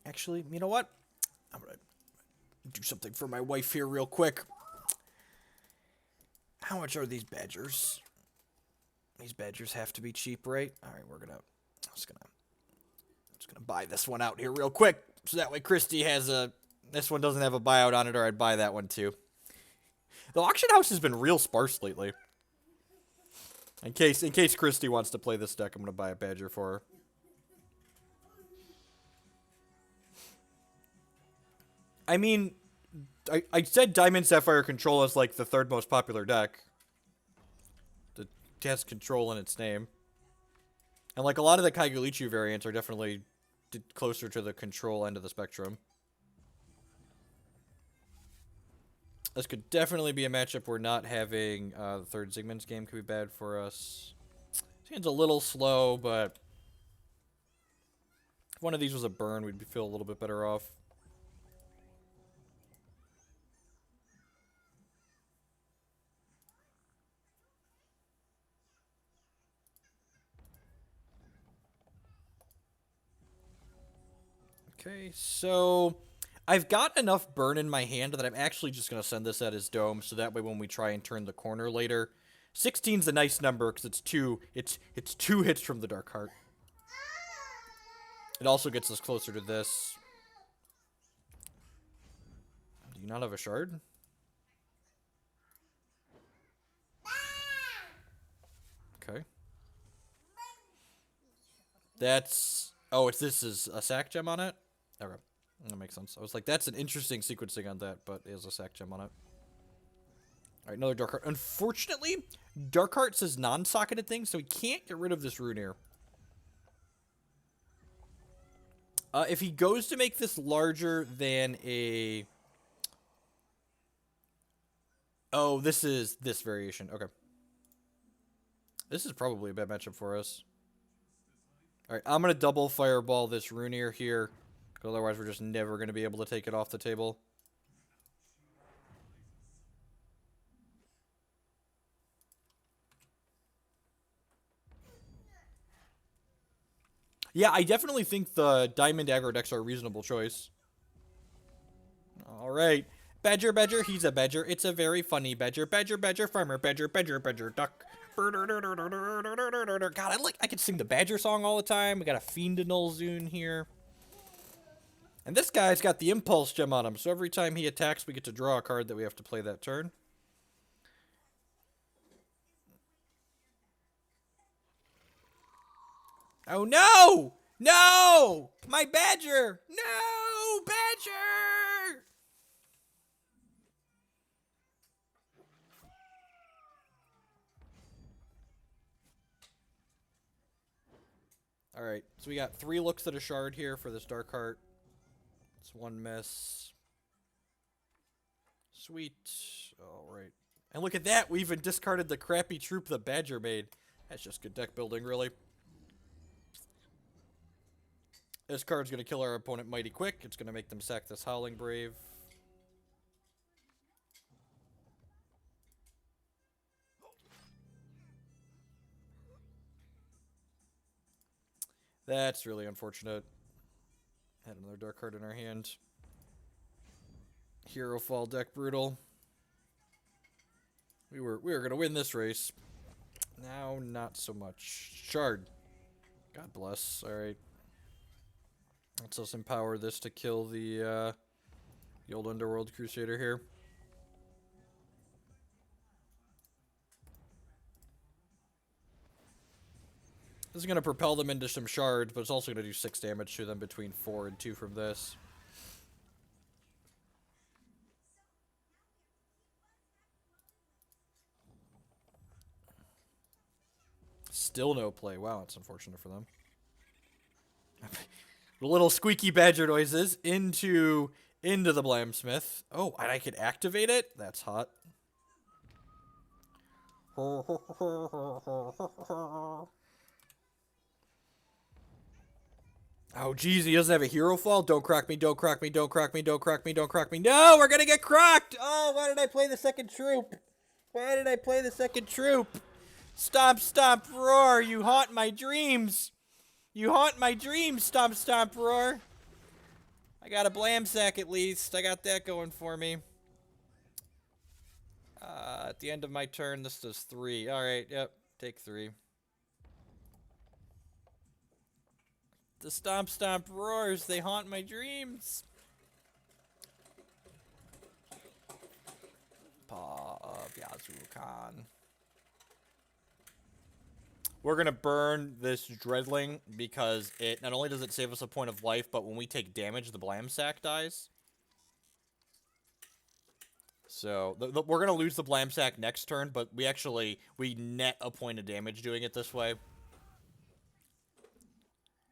[SPEAKER 1] Actually, you know what? I'm gonna do something for my wife here real quick. How much are these badgers? These badgers have to be cheap, right? All right, I'm just gonna buy this one out here real quick, so that way Christy has a. This one doesn't have a buyout on it, or I'd buy that one too. The auction house has been real sparse lately. In case Christy wants to play this deck, I'm gonna buy a badger for her. I mean, I said Diamond Sapphire Control is like the third most popular deck. It has control in its name. And like a lot of the Kaigalichu variants are definitely closer to the control end of the spectrum. This could definitely be a matchup where not having the third Zigman's game could be bad for us. Seems a little slow, but if one of these was a burn, we'd feel a little bit better off. Okay, so I've got enough burn in my hand that I'm actually just going to send this at his dome, so that way when we try and turn the corner later, 16's a nice number because it's two hits from the Darkheart. It also gets us closer to this. Do you not have a shard? Okay. That's... Oh, this is a sack gem on it? Okay. That makes sense. I was like, that's an interesting sequencing on that, but it has a sack gem on it. Alright, another Darkheart. Unfortunately, Darkheart says non-socketed things, so we can't get rid of this Runeir. If he goes to make this larger than a... Oh, this is this variation. Okay. This is probably a bad matchup for us. Alright, I'm going to double fireball this Runeir here. Otherwise, we're just never going to be able to take it off the table. Yeah, I definitely think the Diamond aggro decks are a reasonable choice. Alright. Badger, badger, he's a badger. It's a very funny badger. Badger, badger, farmer, badger, badger, badger, duck. God, I could sing the badger song all the time. We got a Fiend to Nulzun here. And this guy's got the Impulse Gem on him, so every time he attacks, we get to draw a card that we have to play that turn. Oh, no! No! My badger! No! Badger! Alright, so we got 3 looks at a shard here for this Darkheart. It's 1 miss. Sweet. Alright. And look at that! We even discarded the crappy troop the Badger made. That's just good deck building, really. This card's going to kill our opponent mighty quick. It's going to make them sack this Howling Brave. That's really unfortunate. Had another dark card in our hand. Hero Fall deck brutal. We were gonna win this race. Now not so much. Shard. God bless. Alright. Let's us empower this to kill the old Underworld Crusader here. This is going to propel them into some shards, but it's also going to do 6 damage to them between 4 and 2 from this. Still no play. Wow, that's unfortunate for them. Little squeaky badger noises into the Blamsmith. Oh, and I could activate it? That's hot. Oh, geez, he doesn't have a hero fall? Don't crack me, don't crack me, don't crack me, don't crack me, don't crack me. No, we're gonna get cracked! Oh, why did I play the second troop? Why did I play the second troop? Stomp, stomp, roar, you haunt my dreams. You haunt my dreams, stomp, stomp, roar. I got a blam sack at least. I got that going for me. At the end of my turn, this does 3. Alright, yep, take 3. The stomp, stomp, roars, they haunt my dreams. Paw of Yazoo Khan. We're going to burn this Dreadling because it not only does it save us a point of life, but when we take damage, the Blam Sack dies. So, we're going to lose the Blam Sack next turn, but we net a point of damage doing it this way.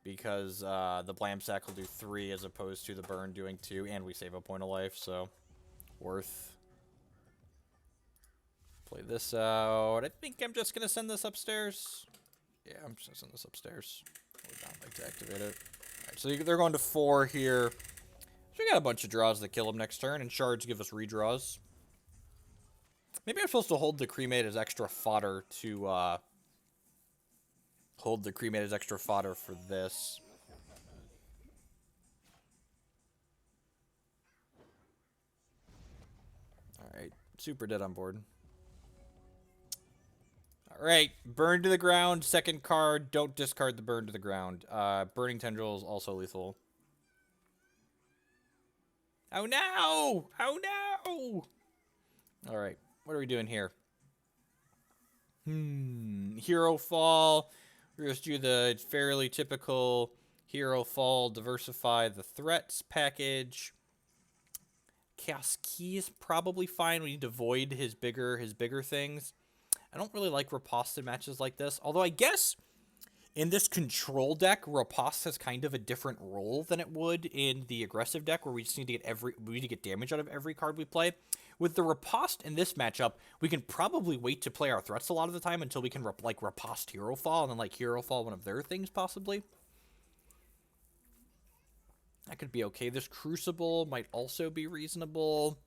[SPEAKER 1] Because the Blam Sack will do 3 as opposed to the burn doing 2, and we save a point of life, so worth. Play this out. I think I'm just going to send this upstairs. Yeah, I'm just going to send this upstairs. I would not like to activate it. Alright, so they're going to 4 here. So we got a bunch of draws that kill them next turn, and shards give us redraws. Maybe I'm supposed to hold the cremate as extra fodder to, hold the cremate as extra fodder for this. Alright, super dead on board. Alright, burn to the ground, second card, don't discard the burn to the ground. Burning Tendril is also lethal. Oh no! Oh no! Alright, what are we doing here? Hero Fall. We're just do the fairly typical Hero Fall, diversify the threats package. Chaos Key is probably fine. We need to void his bigger things. I don't really like Riposte in matches like this. Although I guess in this control deck, Riposte has kind of a different role than it would in the aggressive deck, where we just need to get damage out of every card we play. With the Riposte in this matchup, we can probably wait to play our threats a lot of the time until we can Riposte Hero Fall and then Hero Fall one of their things possibly. That could be okay. This Crucible might also be reasonable.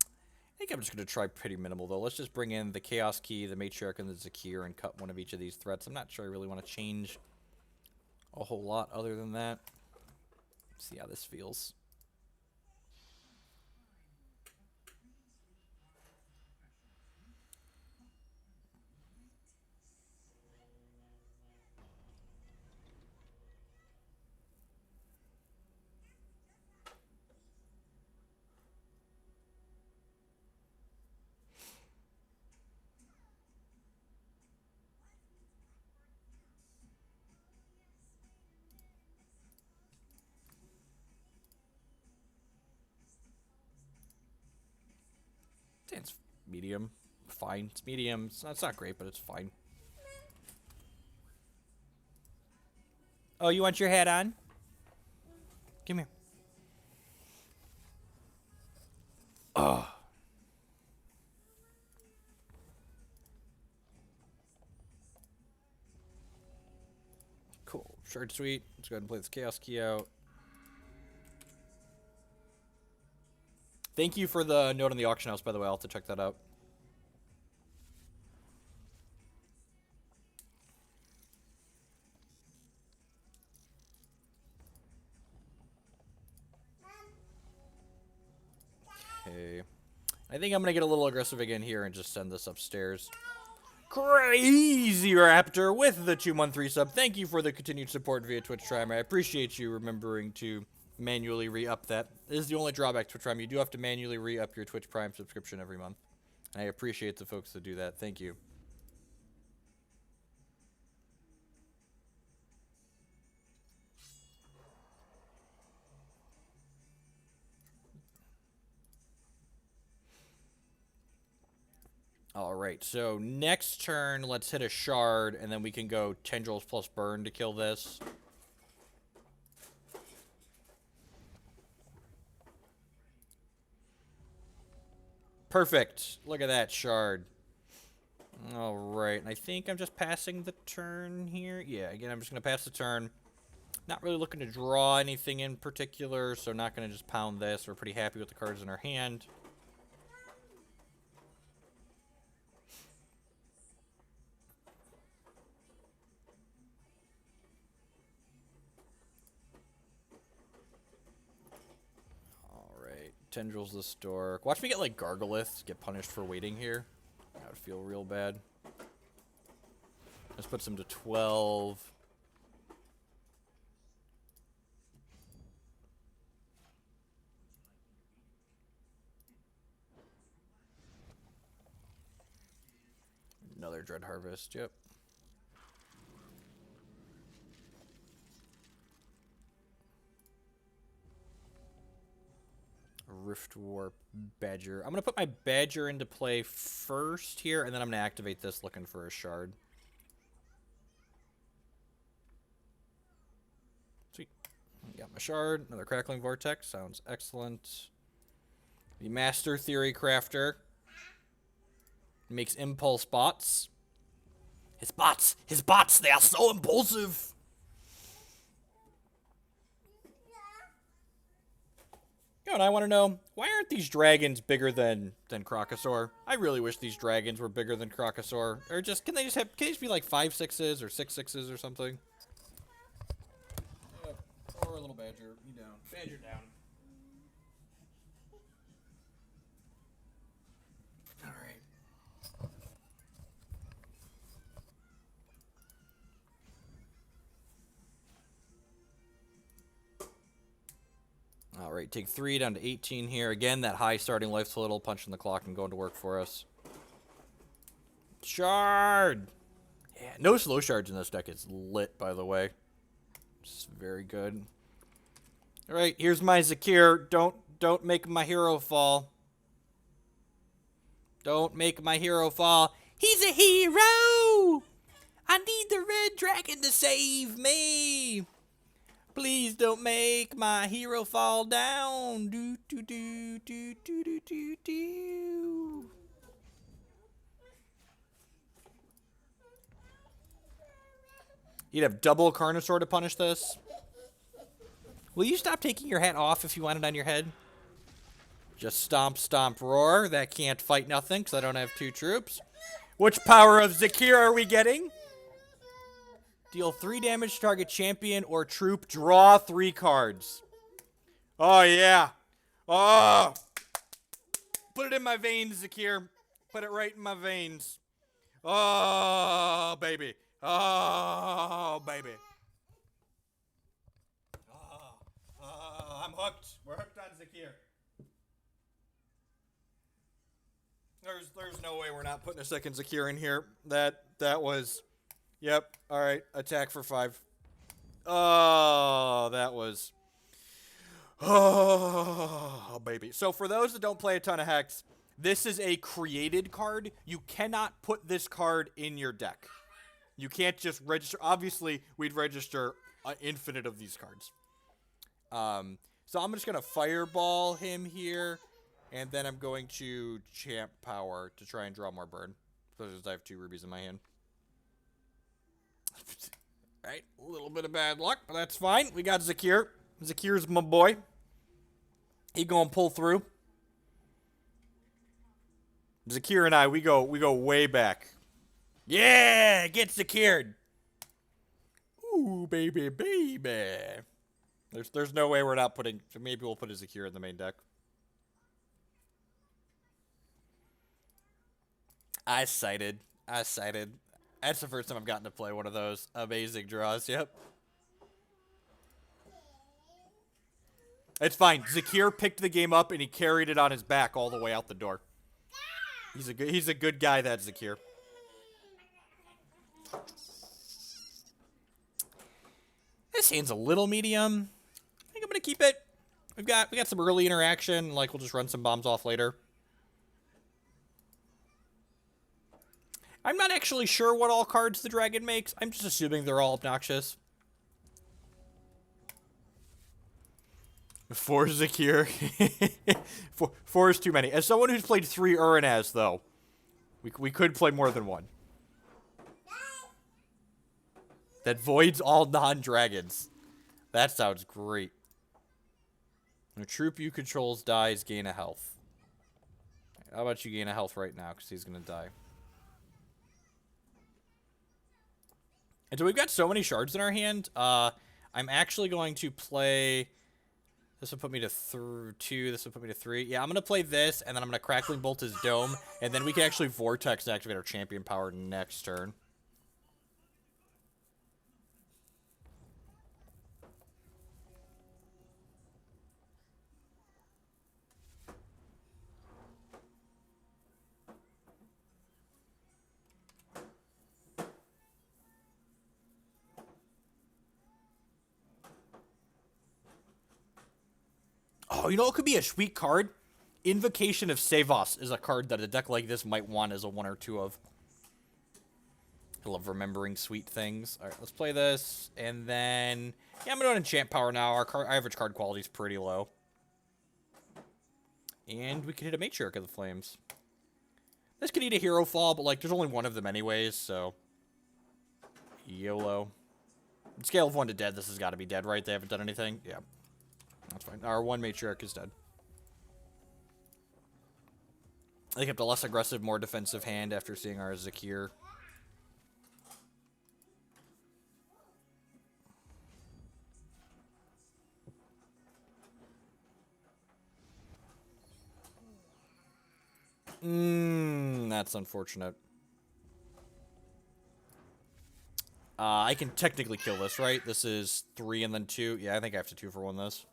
[SPEAKER 1] I think I'm just going to try pretty minimal, though. Let's just bring in the Chaos Key, the Matriarch, and the Zakir and cut one of each of these threats. I'm not sure I really want to change a whole lot other than that. See how this feels. It's medium. Fine. It's medium. It's not great, but it's fine. Oh, you want your hat on? Come here. Oh. Cool. Shard Suite. Let's go ahead and play this Chaos Key out. Thank you for the note on the auction house, by the way. I'll have to check that out. Okay. I think I'm going to get a little aggressive again here and just send this upstairs. Crazy Raptor with the 213 sub. Thank you for the continued support via Twitch Prime. I appreciate you remembering to manually re-up that. This is the only drawback to Twitch Prime. You do have to manually re-up your Twitch Prime subscription every month. And I appreciate the folks that do that. Thank you. Alright, so next turn, let's hit a shard, and then we can go Tendrils plus Burn to kill this. Perfect. Look at that shard. Alright, and I think I'm just passing the turn here. Yeah, again, I'm just going to pass the turn. Not really looking to draw anything in particular, so not going to just pound this. We're pretty happy with the cards in our hand. Alright, Tendrils the Stork. Watch me get, like, Gargalith, get punished for waiting here. That would feel real bad. This puts him to 12. Another Dread Harvest, yep. Rift Warp Badger. I'm going to put my Badger into play first here, and then I'm going to activate this looking for a shard. Sweet. Got my shard. Another Crackling Vortex. Sounds excellent. The Master Theory Crafter makes Impulse bots. His bots, they are so impulsive. You know, and I want to know, why aren't these dragons bigger than Crocosaur? I really wish these dragons were bigger than Crocosaur. Or just, can they just be like 5/6s or 6/6s or something? Or a little badger. You down. Badger down. Alright, take 3 down to 18 here. Again, that high starting life total, punching the clock and going to work for us. Shard! Yeah, no slow shards in this deck. It's lit, by the way. It's very good. Alright, here's my Zakir. Don't make my hero fall. Don't make my hero fall. He's a hero! I need the red dragon to save me! Please don't make my hero fall down. Do do do do do do do do. You'd have double Carnosaur to punish this. Will you stop taking your hat off if you want it on your head? Just stomp, stomp, roar. That can't fight nothing because I don't have 2 troops. Which power of Zakir are we getting? Deal 3 damage to target champion or troop. Draw 3 cards. Oh, yeah. Oh. Put it in my veins, Zakir. Put it right in my veins. Oh, baby. Oh, baby. I'm hooked. We're hooked on Zakir. There's no way we're not putting a second Zakir in here. That was... Yep. All right. Attack for 5. Oh, that was... Oh, baby. So for those that don't play a ton of Hex, this is a created card. You cannot put this card in your deck. You can't just register. Obviously, we'd register an infinite of these cards. So I'm just going to Fireball him here, and then I'm going to Champ Power to try and draw more burn. Because I have 2 rubies in my hand. Right, a little bit of bad luck, but that's fine. We got Zakir. Zakir's my boy. He gonna pull through. Zakir and I, we go way back. Yeah, get Zakir. Ooh, baby, baby. There's no way we're not putting. Maybe we'll put a Zakir in the main deck. I sighted. That's the first time I've gotten to play one of those amazing draws. Yep. It's fine. Zakir picked the game up and he carried it on his back all the way out the door. He's a good guy, that Zakir. This hand's a little medium. I think I'm gonna keep it. We got some early interaction. Like, we'll just run some bombs off later. I'm not actually sure what all cards the dragon makes. I'm just assuming they're all obnoxious. 4 Zakir. 4 is too many. As someone who's played 3 Uranaz, though, we could play more than one. That voids all non-dragons. That sounds great. When a troop you controls dies, gain a health. How about you gain a health right now, because he's going to die. And so we've got so many shards in our hand. I'm actually going to play... This will put me to 2. This will put me to 3. Yeah, I'm going to play this, and then I'm going to Crackling Bolt his Dome. And then we can actually Vortex and activate our champion power next turn. Oh, you know what could be a sweet card? Invocation of Savos is a card that a deck like this might want as a 1 or 2 of. I love remembering sweet things. Alright, let's play this. And then... Yeah, I'm going to enchant power now. Our average card quality is pretty low. And we can hit a Matriarch of the Flames. This could eat a Hero Fall, but, like, there's only one of them anyways, so... YOLO. Scale of 1 to dead, this has got to be dead, right? They haven't done anything? Yeah. That's fine. Our 1 Matriarch is dead. They kept a less aggressive, more defensive hand after seeing our Zakir. That's unfortunate. I can technically kill this, right? This is 3 and then 2. Yeah, I think I have to 2 for 1 this.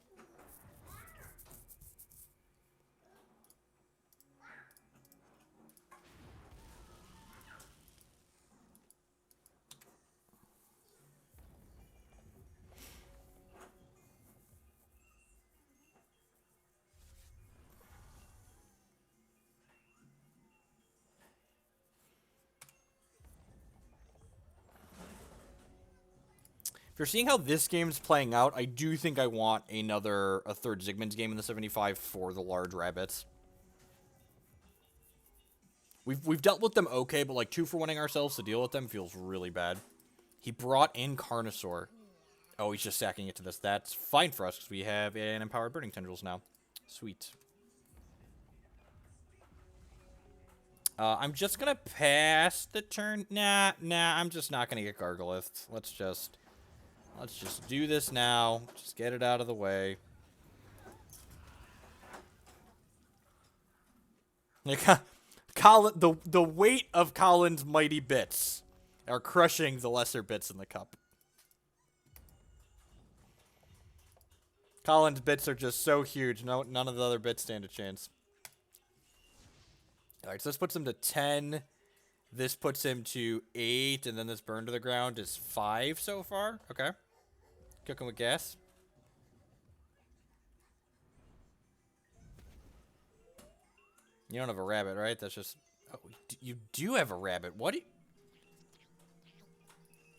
[SPEAKER 1] If you're seeing how this game's playing out, I do think I want a third Zygmunt's game in the 75 for the large rabbits. We've dealt with them okay, but like 2 for 1ing ourselves to deal with them feels really bad. He brought in Carnosaur. Oh, he's just sacking it to this. That's fine for us because we have an Empowered Burning Tendrils now. Sweet. I'm just gonna pass the turn. Nah, I'm just not gonna get Gargolith. Let's just do this now. Just get it out of the way. Like, Colin, the weight of Colin's mighty bits are crushing the lesser bits in the cup. Colin's bits are just so huge. None of the other bits stand a chance. All right, so this puts him to 10. This puts him to 8, and then this burn to the ground is 5 so far. Okay. Cooking with gas. You don't have a rabbit, right? That's just... Oh, you do have a rabbit. What do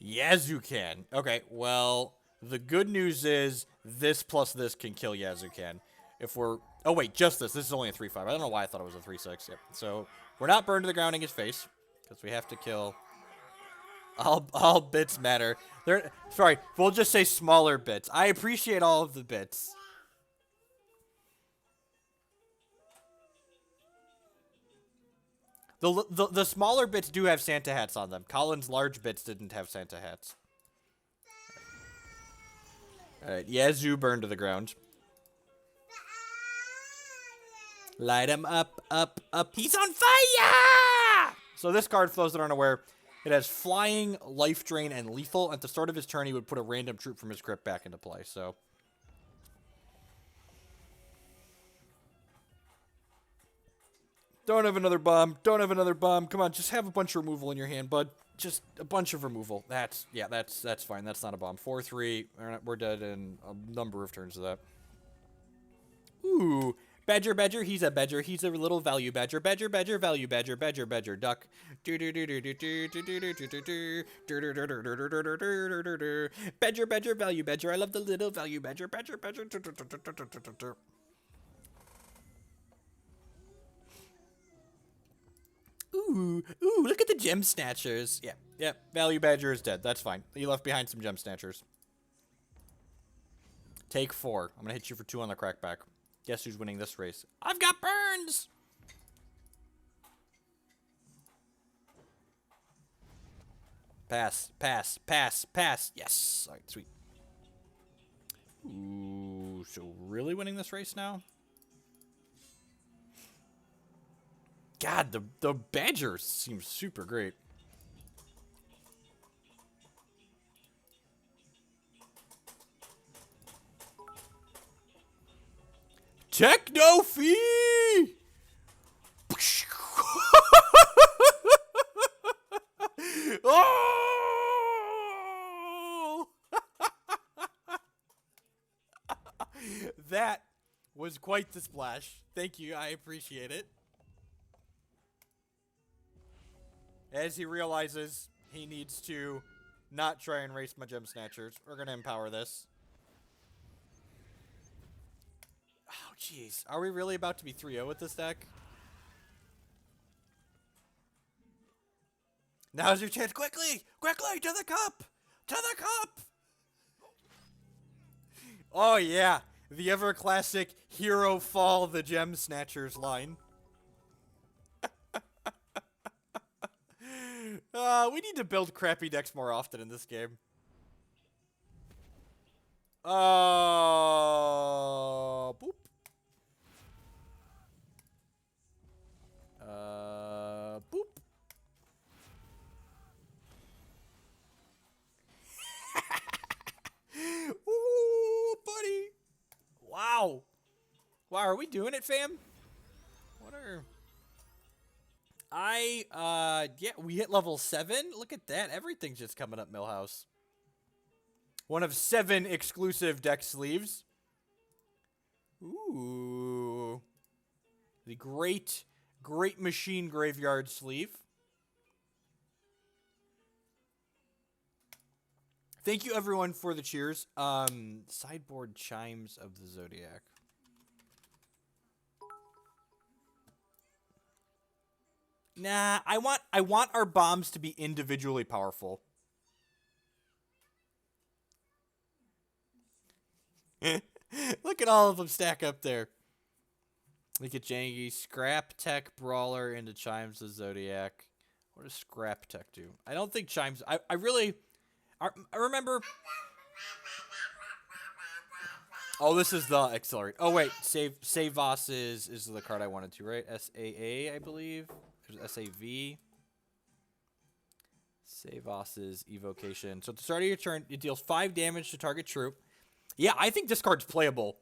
[SPEAKER 1] you... Yazucan. Okay, well, the good news is this plus this can kill Yazucan. If we're... Oh, wait, just this. This is only a 3-5. I don't know why I thought it was a 3-6. Yep. So, we're not burned to the ground in his face. Because we have to kill... All bits matter. Sorry, we'll just say smaller bits. I appreciate all of the bits. The smaller bits do have Santa hats on them. Colin's large bits didn't have Santa hats. Alright, Yazoo burned to the ground. Light him up, up, up. He's on fire! So this card, for those that aren't aware, it has Flying, Life Drain, and Lethal. At the start of his turn, he would put a random troop from his crypt back into play, so... Don't have another bomb. Don't have another bomb. Come on, just have a bunch of removal in your hand, bud. Just a bunch of removal. That's fine. That's not a bomb. 4-3. We're dead in a number of turns of that. Ooh. Badger, badger, he's a badger, he's a little value badger, badger, badger, value badger, badger, badger, duck. Badger, badger, value badger, I love the little value badger, badger, badger. Ooh, look at the gem snatchers. Yeah, value badger is dead, that's fine. You left behind some gem snatchers. Take 4. I'm gonna hit you for 2 on the crackback. Guess who's winning this race? I've got burns! Pass, pass, pass, pass. Yes. All right, sweet. Ooh, so really winning this race now? God, the Badger seems super great. Techno fee! Oh! That was quite the splash. Thank you, I appreciate it. As he realizes he needs to not try and race my gem snatchers, we're gonna empower this. Oh, jeez. Are we really about to be 3-0 with this deck? Now's your chance. Quickly! Quickly! To the cup! To the cup! Oh, yeah. The ever classic hero fall the gem snatchers line. We need to build crappy decks more often in this game. Boop. Boop. Ooh, buddy. Wow. Wow, are we doing it, fam? What are... yeah, we hit level 7. Look at that. Everything's just coming up, Millhouse. One of 7 exclusive deck sleeves. Ooh. The great machine graveyard sleeve. Thank you, everyone, for the cheers. Sideboard Chimes of the Zodiac. Nah, I want our bombs to be individually powerful. Look at all of them stack up there. Look at Jangy, Scrap Tech Brawler into Chimes of Zodiac. What does Scrap Tech do? I don't think Chimes... I remember... Oh, this is the Accelerate. Oh, wait. Save Voss is the card I wanted to, right? SAA, I believe. There's SAV. Save Voss's Evocation. So at the start of your turn, it deals 5 damage to target troop. Yeah, I think this card's playable.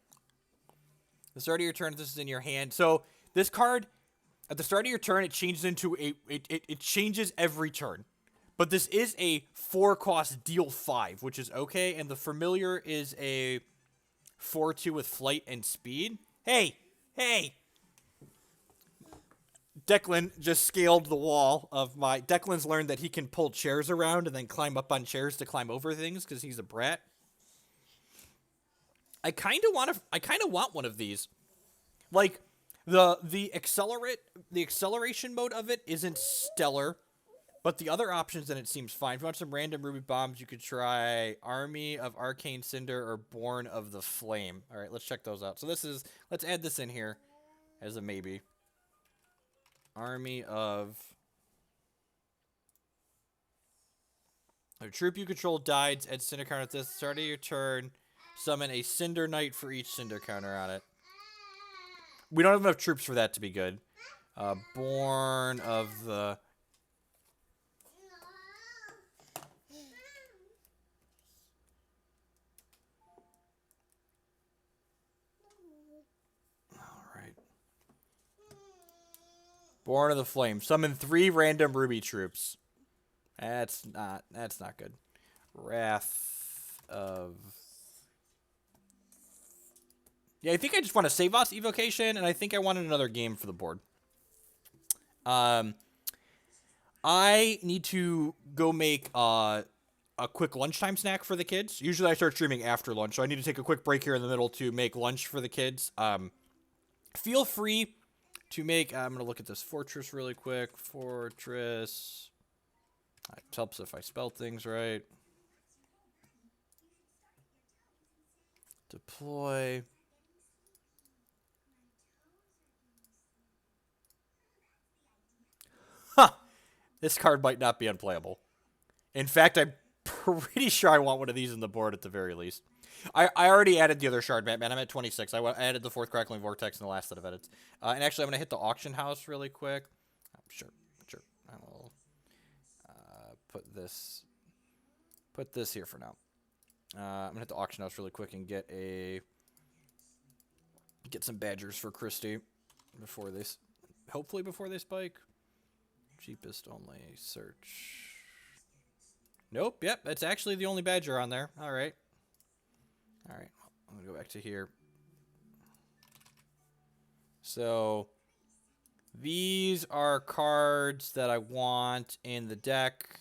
[SPEAKER 1] At the start of your turn, this is in your hand. So this card, at the start of your turn, it changes into a... It changes every turn. But this is a 4-cost deal 5, which is okay. And the Familiar is a 4-2 with Flight and Speed. Hey! Declan just scaled the wall of my... Declan's learned that he can pull chairs around and then climb up on chairs to climb over things because he's a brat. I kind of want one of these. Like, the acceleration mode of it isn't stellar, but the other options in it seems fine. If you want some random Ruby Bombs, you could try Army of Arcane Cinder or Born of the Flame. All right, let's check those out. So let's add this in here as a maybe. Army of... A troop you control dies, add Cinder counter at the start of your turn. Summon a Cinder Knight for each Cinder counter on it. We don't have enough troops for that to be good. Born of the... Alright. Born of the Flame. Summon 3 random Ruby troops. That's not good. Wrath of... Yeah, I think I just want a Savos evocation, and I think I wanted another game for the board. I need to go make a quick lunchtime snack for the kids. Usually I start streaming after lunch, so I need to take a quick break here in the middle to make lunch for the kids. Feel free to make... I'm going to look at this fortress really quick. Fortress. It helps if I spell things right. Deploy. Huh. This card might not be unplayable. In fact, I'm pretty sure I want one of these in the board at the very least. I already added the other shard, Batman. I'm at 26. I added the 4th Crackling Vortex in the last set of edits. And actually, I'm going to hit the auction house really quick. Sure. I will put this here for now. I'm going to hit the auction house really quick and get some badgers for Christy before they, hopefully before they spike. Cheapest only search. Nope, yep, that's actually the only badger on there. All right. I'm going to go back to here. So, these are cards that I want in the deck.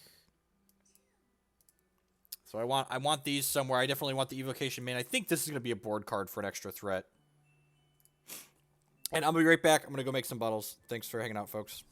[SPEAKER 1] So I want these somewhere. I definitely want the Evocation Main. I think this is going to be a board card for an extra threat. And I'll be right back. I'm going to go make some bottles. Thanks for hanging out, folks.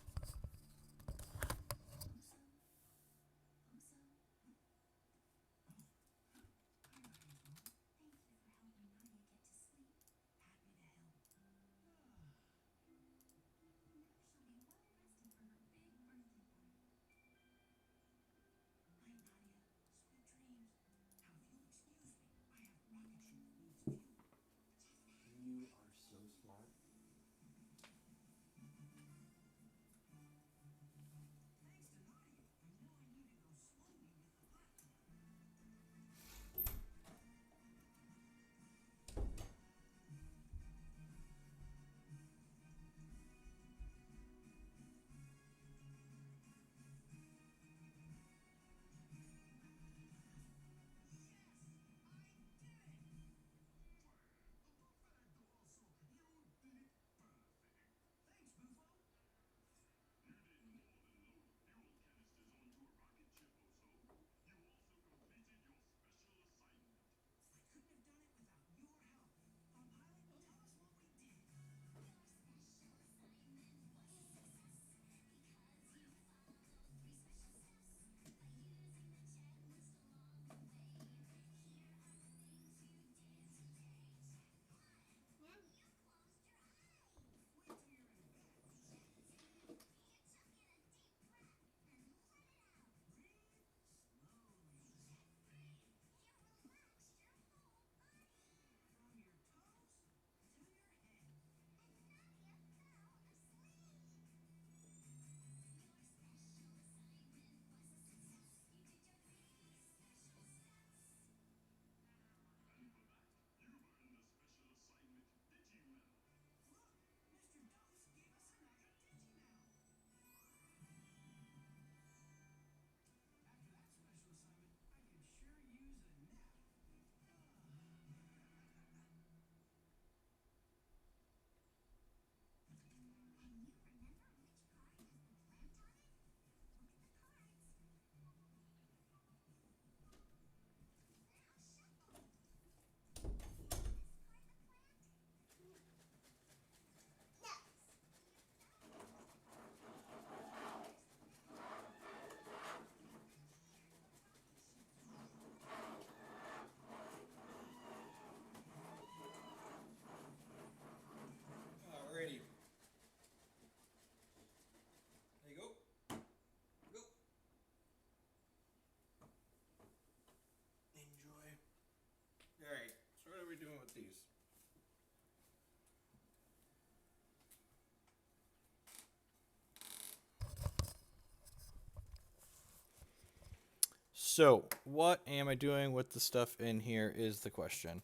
[SPEAKER 1] Alrighty. There you go. Enjoy. Alright, so what are we doing with these? So, what am I doing with the stuff in here is the question.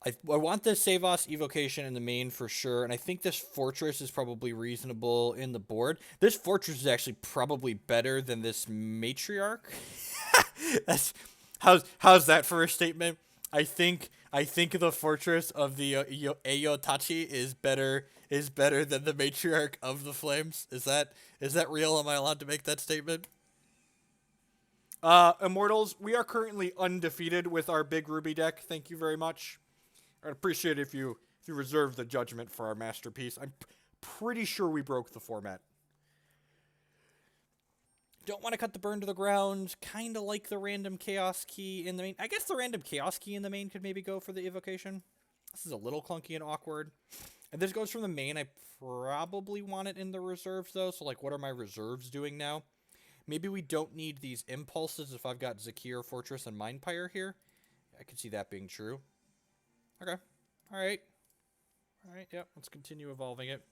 [SPEAKER 1] I want this Savos Evocation in the main for sure, and I think this Fortress is probably reasonable in the board. This Fortress is actually probably better than this Matriarch. How's that for a statement? I think I think the fortress of the Ayotachi is better than the matriarch of the flames. Is that real? Am I allowed to make that statement? Immortals, we are currently undefeated with our big ruby deck. Thank you very much. I'd appreciate it if you reserve the judgment for our masterpiece. I'm pretty sure we broke the format. Don't want to cut the burn to the ground. Kind of like the random chaos key in the main. I guess the random chaos key in the main could maybe go for the evocation. This is a little clunky and awkward. And this goes from the main. I probably want it in the reserves, though. So, like, what are my reserves doing now? Maybe we don't need these impulses if I've got Zakir, Fortress, and Mindpire here. I could see that being true. Okay. All right. All right, yep. Let's continue evolving it.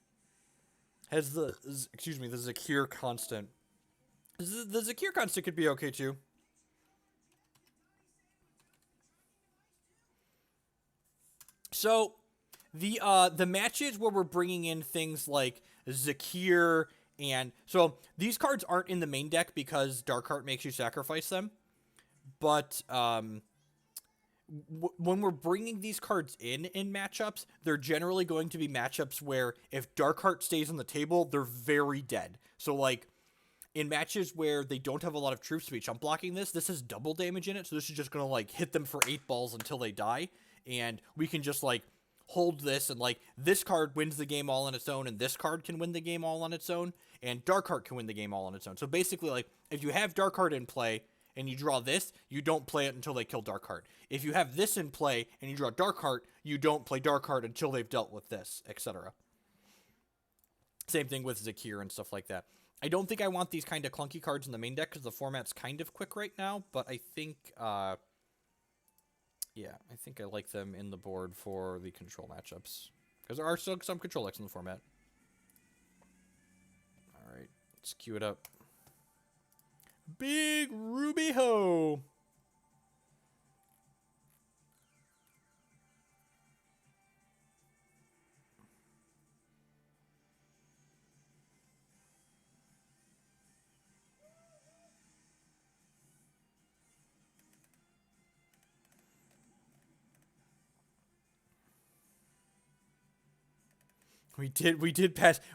[SPEAKER 1] Has the Zakir constant. The Zakir constant could be okay too. So, the matches where we're bringing in things like Zakir and so these cards aren't in the main deck because Darkheart makes you sacrifice them. But when we're bringing these cards in matchups, they're generally going to be matchups where if Darkheart stays on the table, they're very dead. So like in matches where they don't have a lot of troops to be chump blocking this has double damage in it, so this is just gonna like hit them for 8 balls until they die, and we can just like hold this and like this card wins the game all on its own, and this card can win the game all on its own, and Darkheart can win the game all on its own. So basically, like if you have Darkheart in play and you draw this, you don't play it until they kill Darkheart. If you have this in play and you draw Darkheart, you don't play Darkheart until they've dealt with this, etc. Same thing with Zakir and stuff like that. I don't think I want these kind of clunky cards in the main deck because the format's kind of quick right now, but I think, yeah, I think I like them in the board for the control matchups. Because there are still some control decks in the format. Alright, let's queue it up. Big Ruby Ho!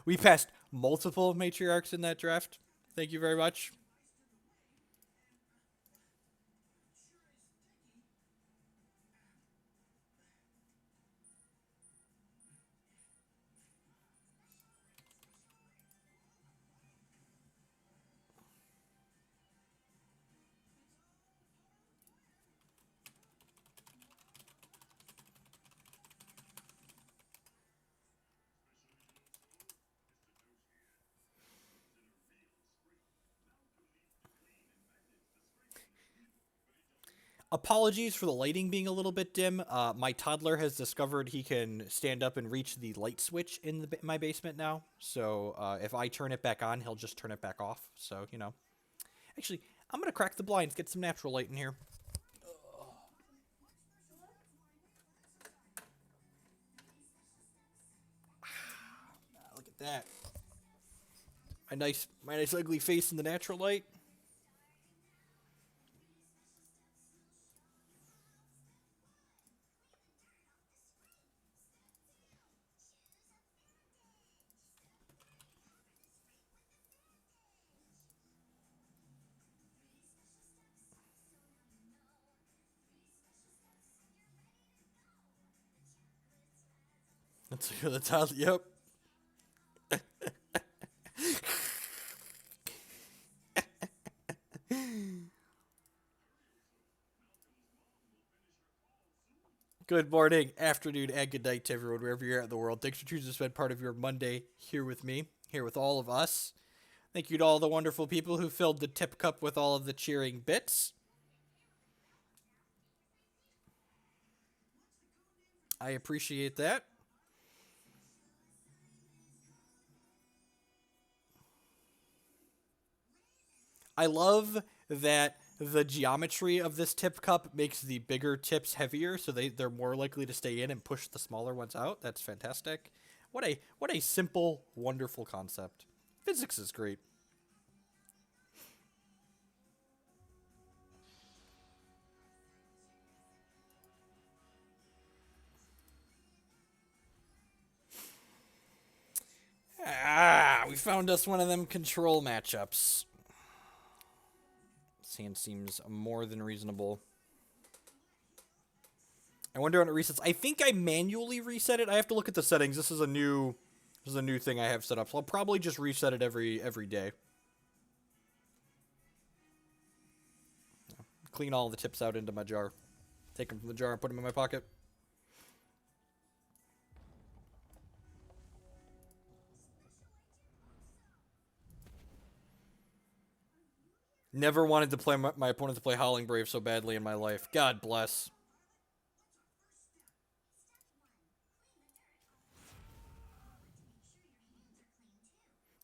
[SPEAKER 1] We passed multiple matriarchs in that draft. Thank you very much. Apologies for the lighting being a little bit dim. My toddler has discovered he can stand up and reach the light switch in my basement now. So if I turn it back on, he'll just turn it back off. So, you know. Actually, I'm going to crack the blinds, get some natural light in here. Look at that. My nice ugly face in the natural light. That's how, yep. Good morning, afternoon, and good night to everyone, wherever you're at in the world. Thanks for choosing to spend part of your Monday here with me, here with all of us. Thank you to all the wonderful people who filled the tip cup with all of the cheering bits. I appreciate that. I love that the geometry of this tip cup makes the bigger tips heavier, so they're more likely to stay in and push the smaller ones out. That's fantastic. What a simple, wonderful concept. Physics is great. found us one of them control matchups. This hand seems more than reasonable. I wonder when it resets. I think I manually reset it. I have to look at the settings. This is a new thing I have set up. So I'll probably just reset it every day. Clean all the tips out into my jar. Take them from the jar and put them in my pocket. Never wanted to play my opponent to play Howling Brave so badly in my life. God bless.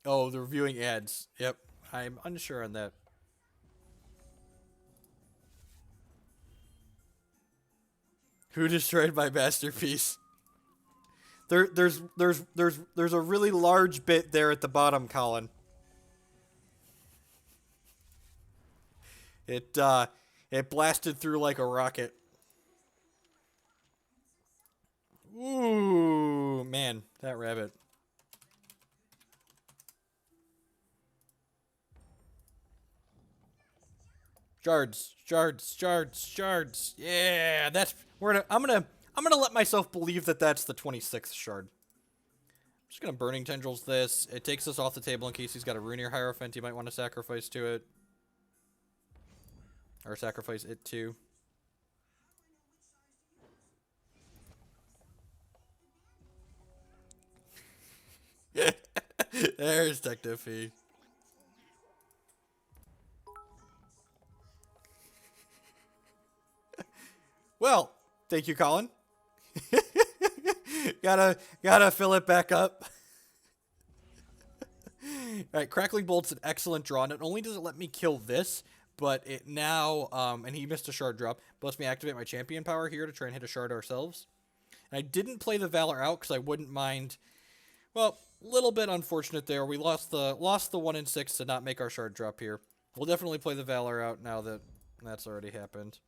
[SPEAKER 1] Oh, the reviewing ads. Yep. I'm unsure on that. Who destroyed my masterpiece? There's a really large bit there at the bottom, Colin. It blasted through like a rocket. Ooh, man, that rabbit. Shards. Yeah, I'm gonna let myself believe that that's the 26th shard. I'm just gonna Burning Tendrils this. It takes us off the table in case he's got a Runir Hierophant he might want to sacrifice to it. Or sacrifice it to. There's Technophy. Well, thank you, Colin. gotta fill it back up. Alright, Crackling Bolt's an excellent draw. Not only does it let me kill this, but it now, and he missed a shard drop, but lets me activate my champion power here to try and hit a shard ourselves. And I didn't play the Valor out because I wouldn't mind, well, a little bit unfortunate there. We lost the 1 in 6 to not make our shard drop here. We'll definitely play the Valor out now that that's already happened.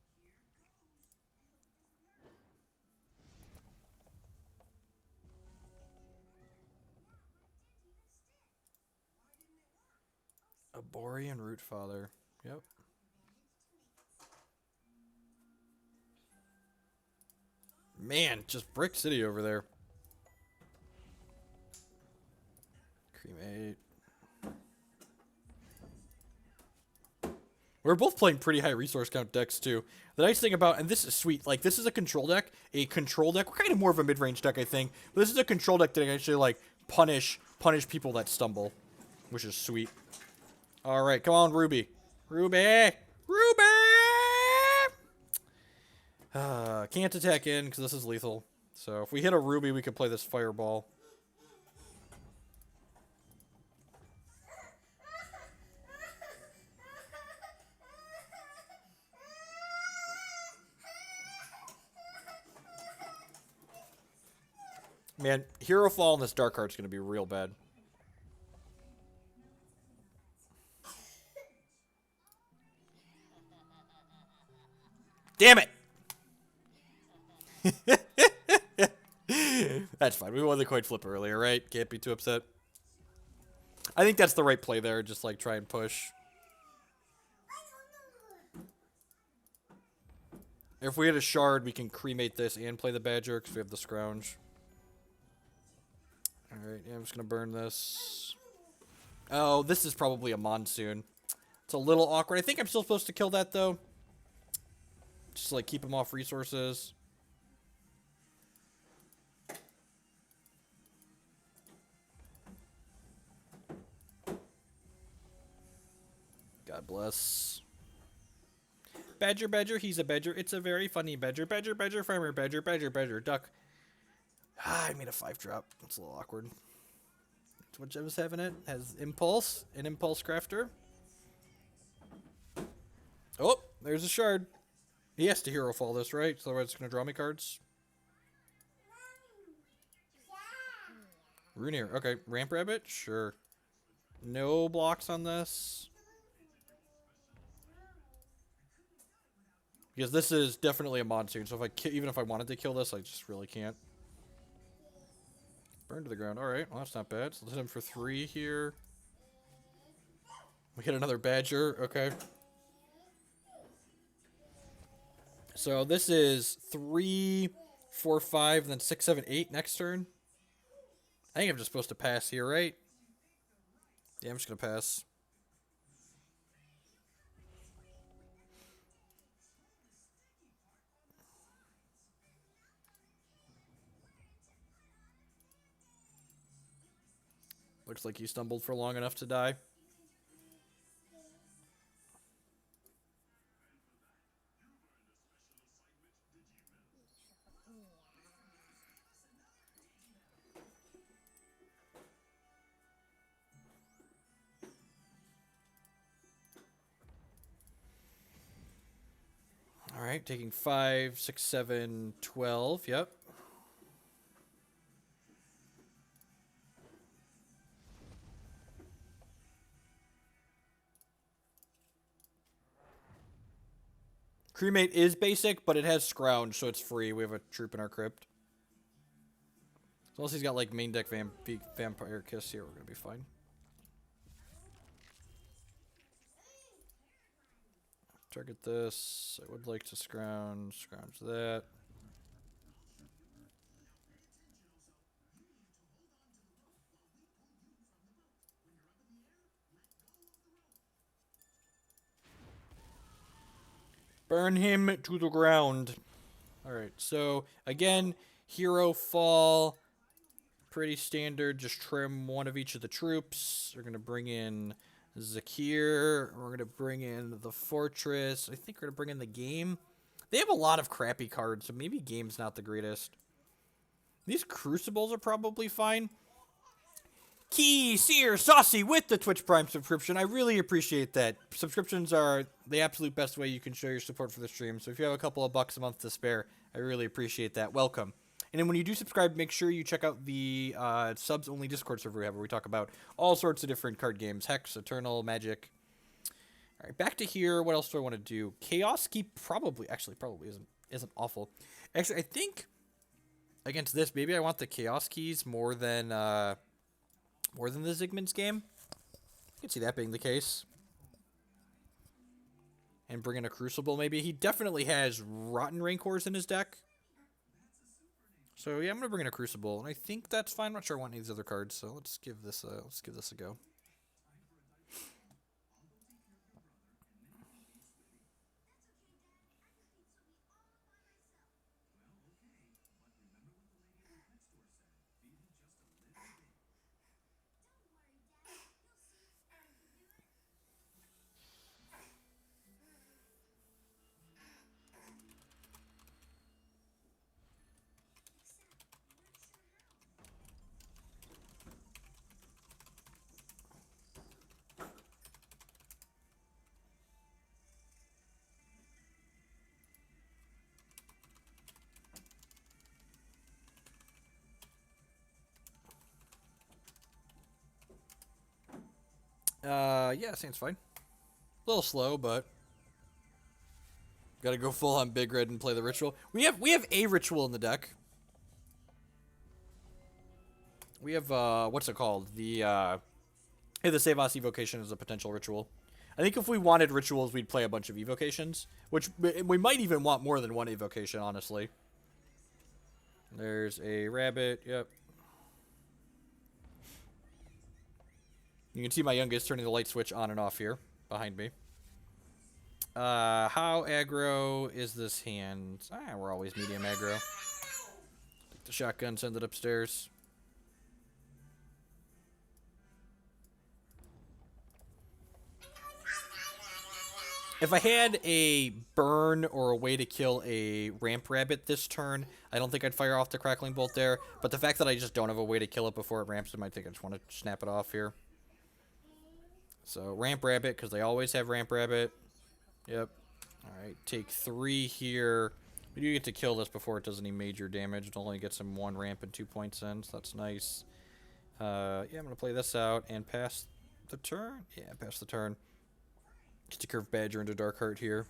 [SPEAKER 1] Aborian Rootfather. Yep. Man, just Brick City over there. Cremate. We're both playing pretty high resource count decks, too. The nice thing about, and this is sweet, like, this is a control deck. We're kind of more of a mid-range deck, I think. But this is a control deck that can actually, like, punish people that stumble. Which is sweet. Alright, come on, Ruby. Ruby! Can't attack in, because this is lethal. So, if we hit a Ruby, we could play this Fireball. Man, Hero Fall in this Dark Heart's going to be real bad. Damn it! That's fine. We won the coin flip earlier, right? Can't be too upset. I think that's the right play there. Just, like, try and push. If we hit a shard, we can cremate this and play the Badger because we have the Scrounge. Alright, yeah, I'm just going to burn this. Oh, this is probably a Monsoon. It's a little awkward. I think I'm still supposed to kill that, though. Just, like, keep him off resources. God bless. Badger, he's a badger. It's a very funny badger. Badger, farmer, badger, duck. Ah, I made a 5-drop. That's a little awkward. That's what Jem's having it. Has Impulse, an Impulse Crafter. Oh, there's a shard. He has to Hero Fall this, right? So otherwise it's going to draw me cards. Runir. Okay, Ramp Rabbit? Sure. No blocks on this. Because this is definitely a Monsoon, so if even if I wanted to kill this, I just really can't. Burn to the ground. Alright, well, that's not bad. So let's hit him for 3 here. We hit another Badger. Okay. So this is 3, 4, 5, and then 6, 7, 8 next turn. I think I'm just supposed to pass here, right? Yeah, I'm just going to pass. Looks like he stumbled for long enough to die. Alright, taking 5, 6, 7, 12. Yep. Cremate is basic, but it has Scrounge, so it's free. We have a troop in our crypt. So unless he's got, like, main deck Vampire Kiss here, we're going to be fine. Target this. I would like to scrounge that. Burn him to the ground. Alright, so again, hero fall. Pretty standard. Just trim one of each of the troops. We're going to bring in Zakir. We're going to bring in the Fortress. I think we're going to bring in the Game. They have a lot of crappy cards, so maybe Game's not the greatest. These Crucibles are probably fine. Key Seer Saucy with the Twitch Prime subscription. I really appreciate that. Subscriptions are the absolute best way you can show your support for the stream. So if you have a couple of bucks a month to spare, I really appreciate that. Welcome. And then when you do subscribe, make sure you check out the subs-only Discord server we have, where we talk about all sorts of different card games. Hex, Eternal, Magic. All right, back to here. What else do I want to do? Chaos Key probably isn't awful. Actually, I think against this, maybe I want the Chaos Keys more than the Zigman's game. I can see that being the case. And bring in a Crucible, maybe. He definitely has Rotten Rancors in his deck. So yeah, I'm gonna bring in a Crucible, and I think that's fine. I'm not sure I want any of these other cards, so let's give this a go. Yeah, seems fine. A little slow, but gotta go full on Big Red and play the Ritual. We have a Ritual in the deck. We have what's it called? The Savas Evocation is a potential Ritual. I think if we wanted Rituals, we'd play a bunch of Evocations, which we might even want more than one Evocation, honestly. There's a Rabbit. Yep. You can see my youngest turning the light switch on and off here behind me. How aggro is this hand? We're always medium aggro. Take the shotgun, send it upstairs. If I had a burn or a way to kill a Ramp Rabbit this turn, I don't think I'd fire off the Crackling Bolt there. But the fact that I just don't have a way to kill it before it ramps, I might think I just want to snap it off here. So, Ramp Rabbit, because they always have Ramp Rabbit. Yep. Alright, take 3 here. We do get to kill this before it does any major damage. It only gets him 1 ramp and 2 points in, so that's nice. Yeah, I'm going to play this out and pass the turn. Yeah, pass the turn. Just to curve Badger into Darkheart here.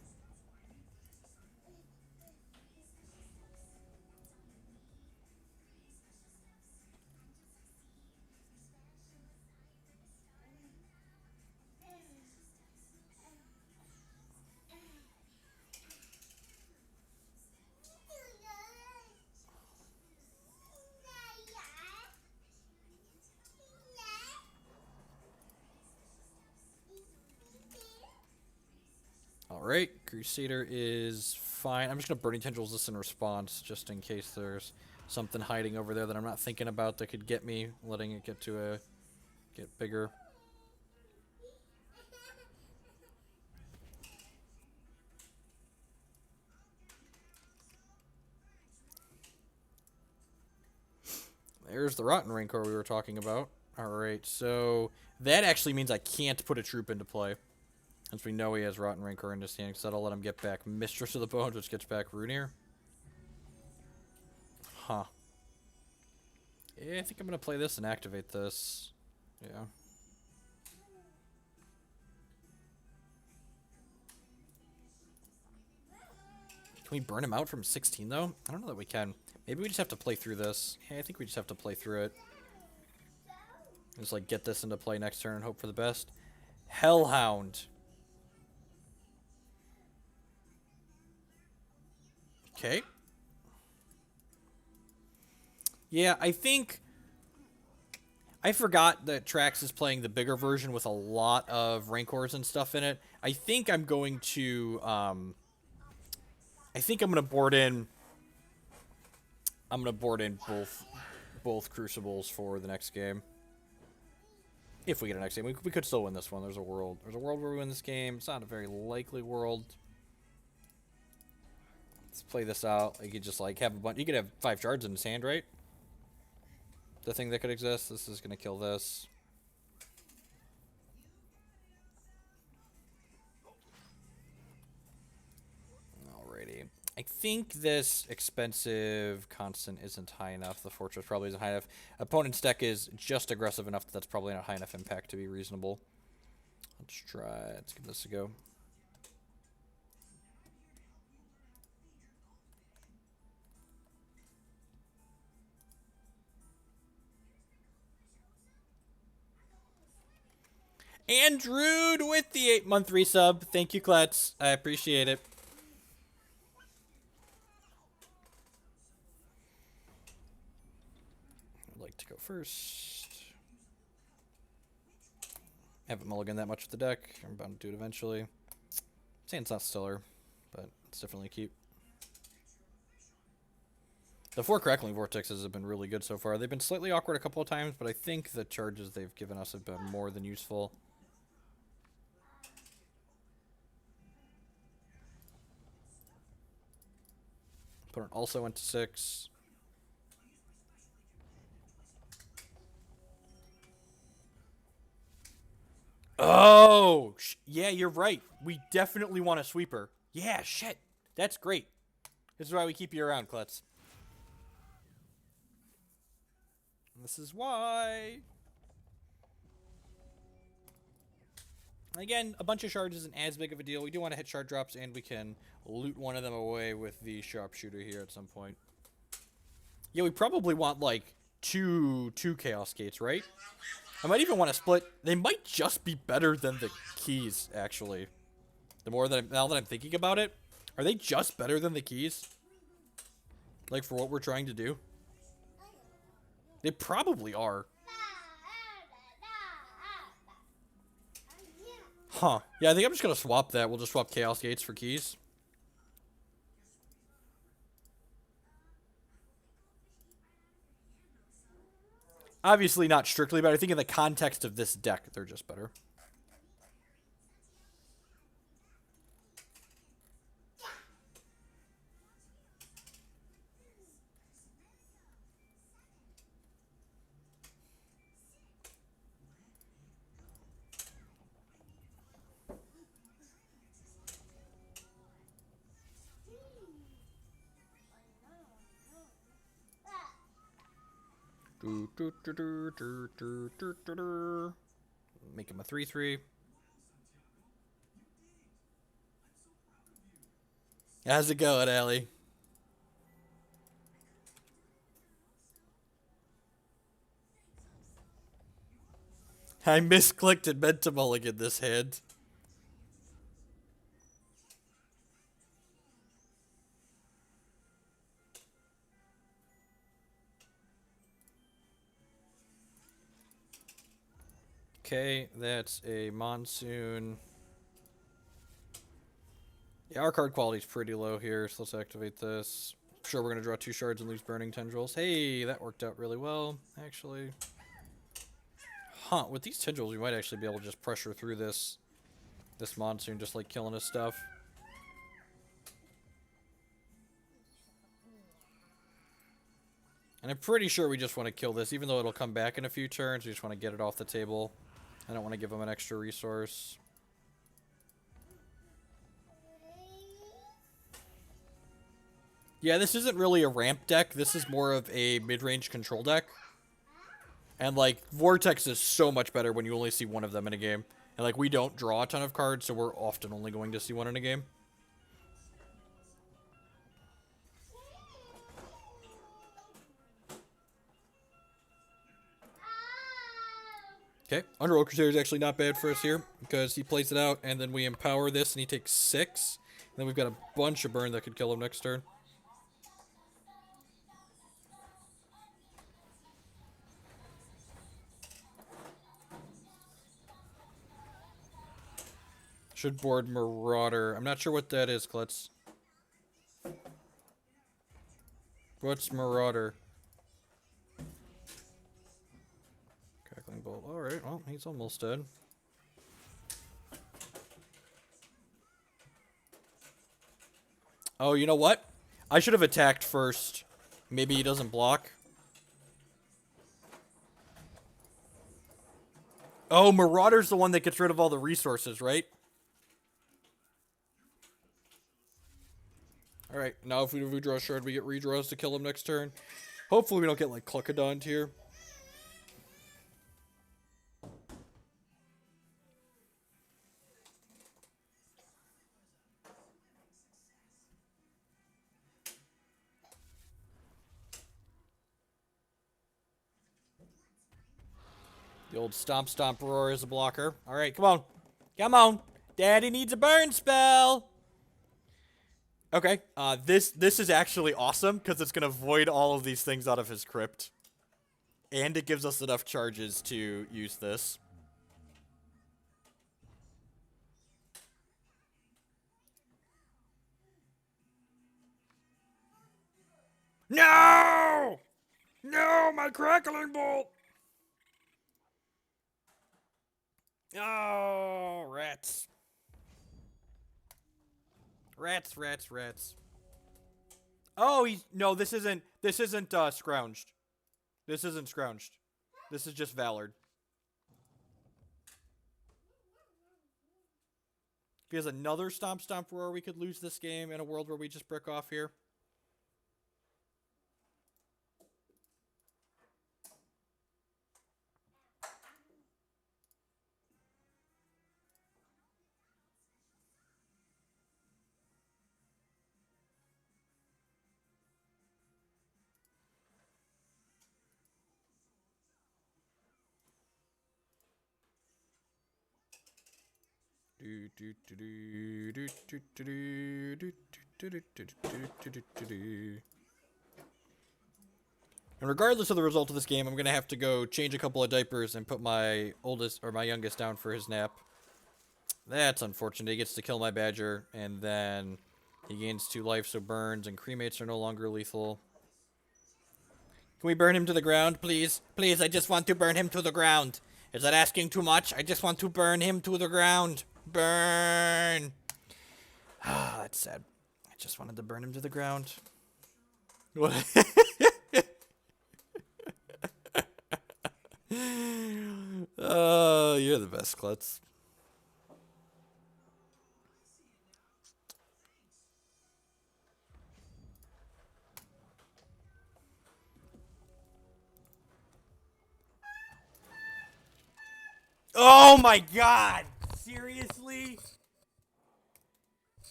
[SPEAKER 1] Alright, Crusader is fine. I'm just gonna Burning Tendrils this in response, just in case there's something hiding over there that I'm not thinking about that could get me, letting it get to a... get bigger. There's the Rotten Rancor we were talking about. Alright, so that actually means I can't put a troop into play. Since we know he has Rotten Rancor in his hand, so that'll let him get back Mistress of the Bones, which gets back Runir. Huh. Yeah, I think I'm going to play this and activate this. Yeah. Can we burn him out from 16, though? I don't know that we can. Maybe we just have to play through this. Yeah, I think we just have to play through it. Just, like, get this into play next turn and hope for the best. Hellhound. Okay. Yeah, I think... I forgot that Trax is playing the bigger version with a lot of Rancors and stuff in it. I think I'm going to... I think I'm going to board in... I'm going to board in both Crucibles for the next game. If we get a next game. We could still win this one. There's a world where we win this game. It's not a very likely world. Let's play this out. You could just, like, have a bunch... You could have 5 shards in his hand, right? The thing that could exist. This is going to kill this. Alrighty. I think this expensive constant isn't high enough. The fortress probably isn't high enough. Opponent's deck is just aggressive enough that that's probably not high enough impact to be reasonable. Let's try. Let's give this a go. Andrew with the 8-month resub. Thank you, Klutz. I appreciate it. I'd like to go first. I haven't mulliganed that much with the deck. I'm bound to do it eventually. I'm saying it's not stellar, but it's definitely a keep. The 4 Crackling Vortexes have been really good so far. They've been slightly awkward a couple of times, but I think the charges they've given us have been more than useful. Opponent also went to 6. Oh! Yeah, you're right. We definitely want a sweeper. Yeah, shit. That's great. This is why we keep you around, Klutz. This is why. Again, a bunch of shards isn't as big of a deal. We do want to hit shard drops, and we can loot one of them away with the sharpshooter here at some point. Yeah, we probably want, like, two Chaos Gates, right? I might even want to split. They might just be better than the keys, actually. Now that I'm thinking about it, are they just better than the keys? Like, for what we're trying to do? They probably are. Huh. Yeah, I think I'm just going to swap that. We'll just swap Chaos Gates for keys. Obviously not strictly, but I think in the context of this deck, they're just better. Make him a 3/3. How's it going, Allie? I misclicked and meant to mulligan this hand. Okay, that's a Monsoon. Yeah, our card quality's pretty low here, so let's activate this. I'm sure we're going to draw 2 shards and lose Burning Tendrils. Hey, that worked out really well, actually. Huh, with these Tendrils, we might actually be able to just pressure through this monsoon, just like killing his stuff. And I'm pretty sure we just want to kill this, even though it'll come back in a few turns. We just want to get it off the table. I don't want to give him an extra resource. Yeah, this isn't really a ramp deck. This is more of a mid-range control deck. And, like, Vortex is so much better when you only see one of them in a game. And, like, we don't draw a ton of cards, so we're often only going to see one in a game. Okay, Underworld Crusader is actually not bad for us here, because he plays it out, and then we empower this, and he takes 6. And then we've got a bunch of burn that could kill him next turn. Should board Marauder. I'm not sure what that is, Klutz. What's Marauder? Crackling Bolt. Alright, well, he's almost dead. Oh, you know what? I should have attacked first. Maybe he doesn't block. Oh, Marauder's the one that gets rid of all the resources, right? Alright, now if we draw a shard, we get redraws to kill him next turn. Hopefully we don't get, like, Cluckadon here. The old Stomp Stomp Roar is a blocker. Alright, come on. Come on. Daddy needs a burn spell. Okay, this is actually awesome, because it's going to void all of these things out of his crypt. And it gives us enough charges to use this. No! No, my Crackling Bolt! Oh, rats. Rats, rats, rats. Oh, no, this isn't scrounged. This isn't scrounged. This is just Valord. If he has another Stomp Stomp Roar, we could lose this game in a world where we just brick off here. And regardless of the result of this game, I'm going to have to go change a couple of diapers and put my youngest down for his nap. That's unfortunate. He gets to kill my badger, and then he gains 2 life, so burns and cremates are no longer lethal. Can we burn him to the ground, please? Please, I just want to burn him to the ground. Is that asking too much? I just want to burn him to the ground. Burn! Ah, that's sad. I just wanted to burn him to the ground. What? Oh, you're the best, Klutz. Oh my god! Seriously?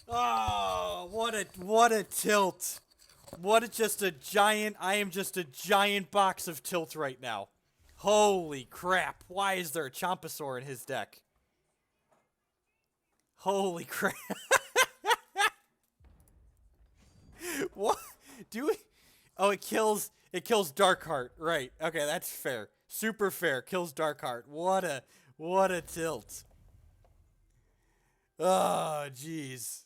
[SPEAKER 1] Oh, what a tilt. I am just a giant box of tilt right now. Holy crap. Why is there a Chompasaur in his deck? Holy crap. What? Do we? Oh, it kills Darkheart. Right. Okay, that's fair. Super fair. Kills Darkheart. What a tilt. Oh, jeez.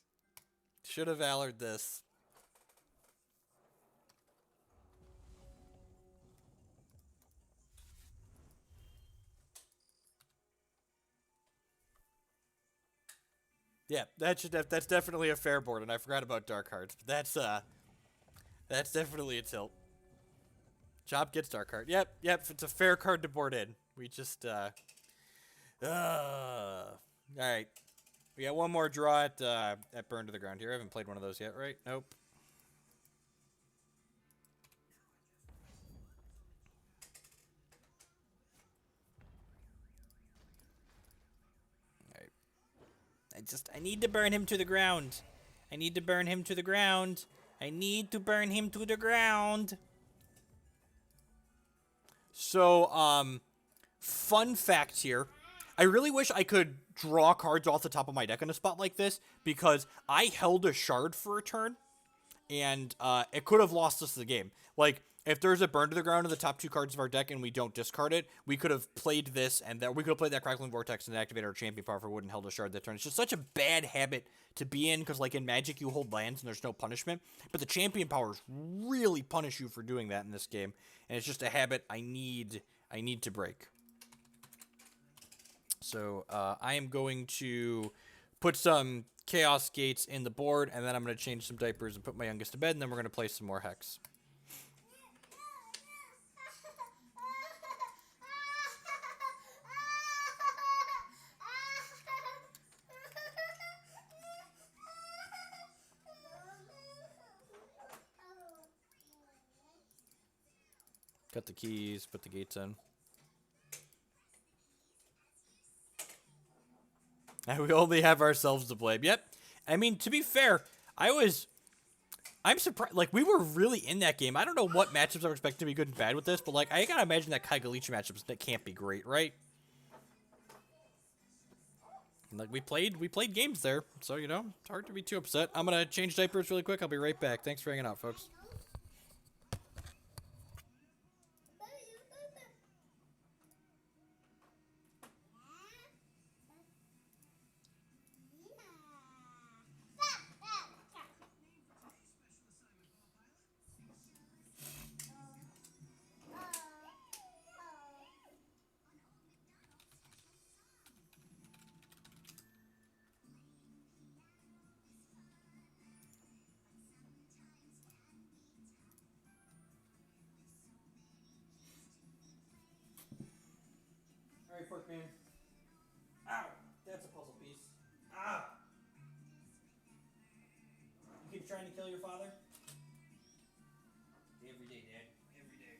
[SPEAKER 1] Should have Valored this. Yeah, that's definitely a fair board, and I forgot about Dark Hearts. But that's definitely a tilt. Chop gets Dark Heart. Yep, it's a fair card to board in. We just all right. We got one more draw at Burn to the Ground here. I haven't played one of those yet, right? Nope. All right. I need to burn him to the ground. I need to burn him to the ground. I need to burn him to the ground. So, fun fact here. I really wish I could draw cards off the top of my deck in a spot like this, because I held a shard for a turn, and it could have lost us the game. Like, if there's a Burn to the Ground in the top two cards of our deck and we don't discard it, we could have played this, and we could have played that Crackling Vortex and activated our Champion Power if we wouldn't held a shard that turn. It's just such a bad habit to be in, because, like, in Magic, you hold lands and there's no punishment, but the Champion Powers really punish you for doing that in this game, and it's just a habit I need to break. So, I am going to put some Chaos Gates in the board, and then I'm going to change some diapers and put my youngest to bed, and then we're going to play some more Hex. Cut the keys, put the gates in. And we only have ourselves to blame. Yep. I mean, to be fair, I'm surprised. Like, we were really in that game. I don't know what matchups I'm expecting to be good and bad with this, but, like, I gotta imagine that Kaigaliche matchups that can't be great, right? Like, we played games there, so, you know, it's hard to be too upset. I'm gonna change diapers really quick. I'll be right back. Thanks for hanging out, folks. Alright, Porkman. Ow! That's a puzzle piece. Ah! You keep trying to kill your father? Every day, Dad. Every day.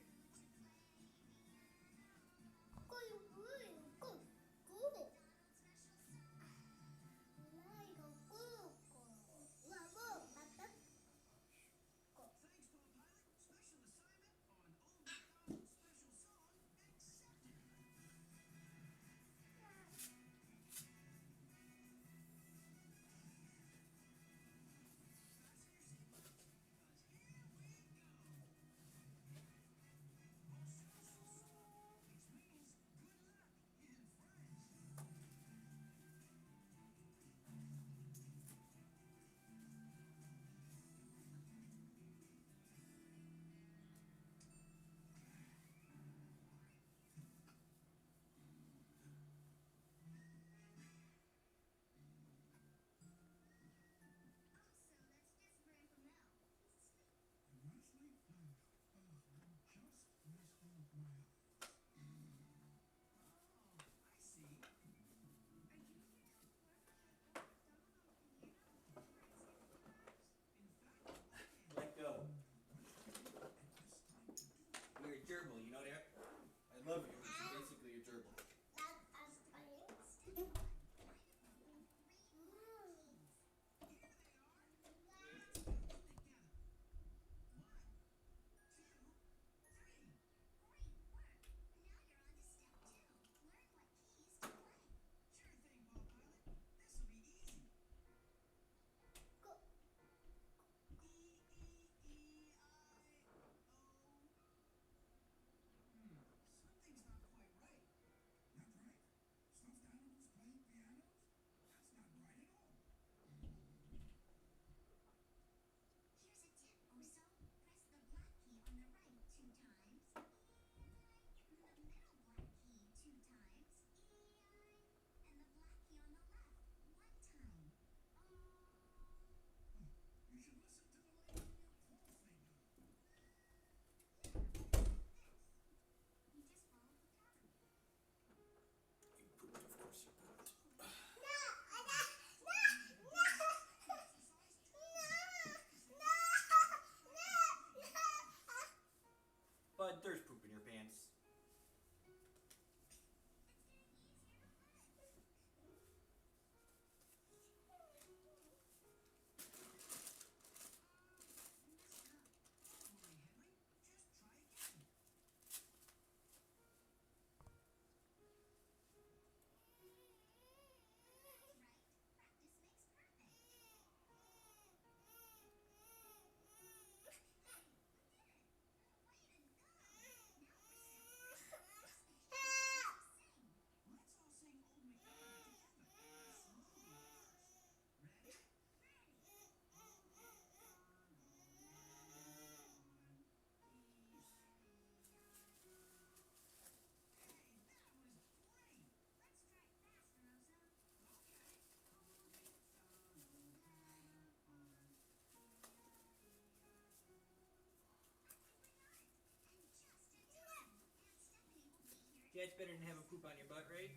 [SPEAKER 1] That's better than having poop on your butt, right?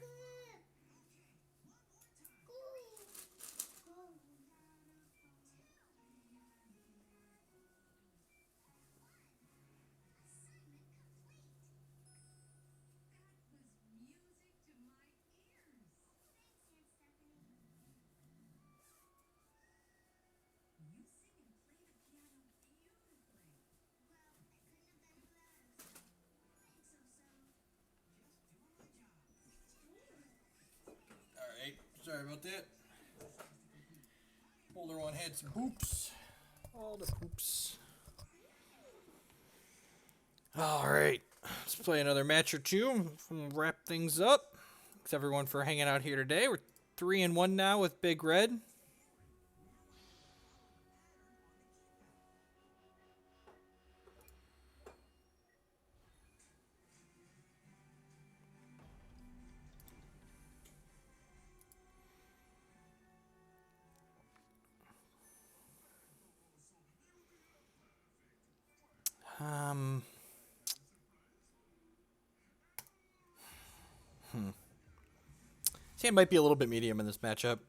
[SPEAKER 1] Alright, sorry about that. Older one had some poops. All the poops. Alright, let's play another match or two. We'll wrap things up. Thanks everyone for hanging out here today. We're 3-1 now with Big Red. See, it might be a little bit medium in this matchup.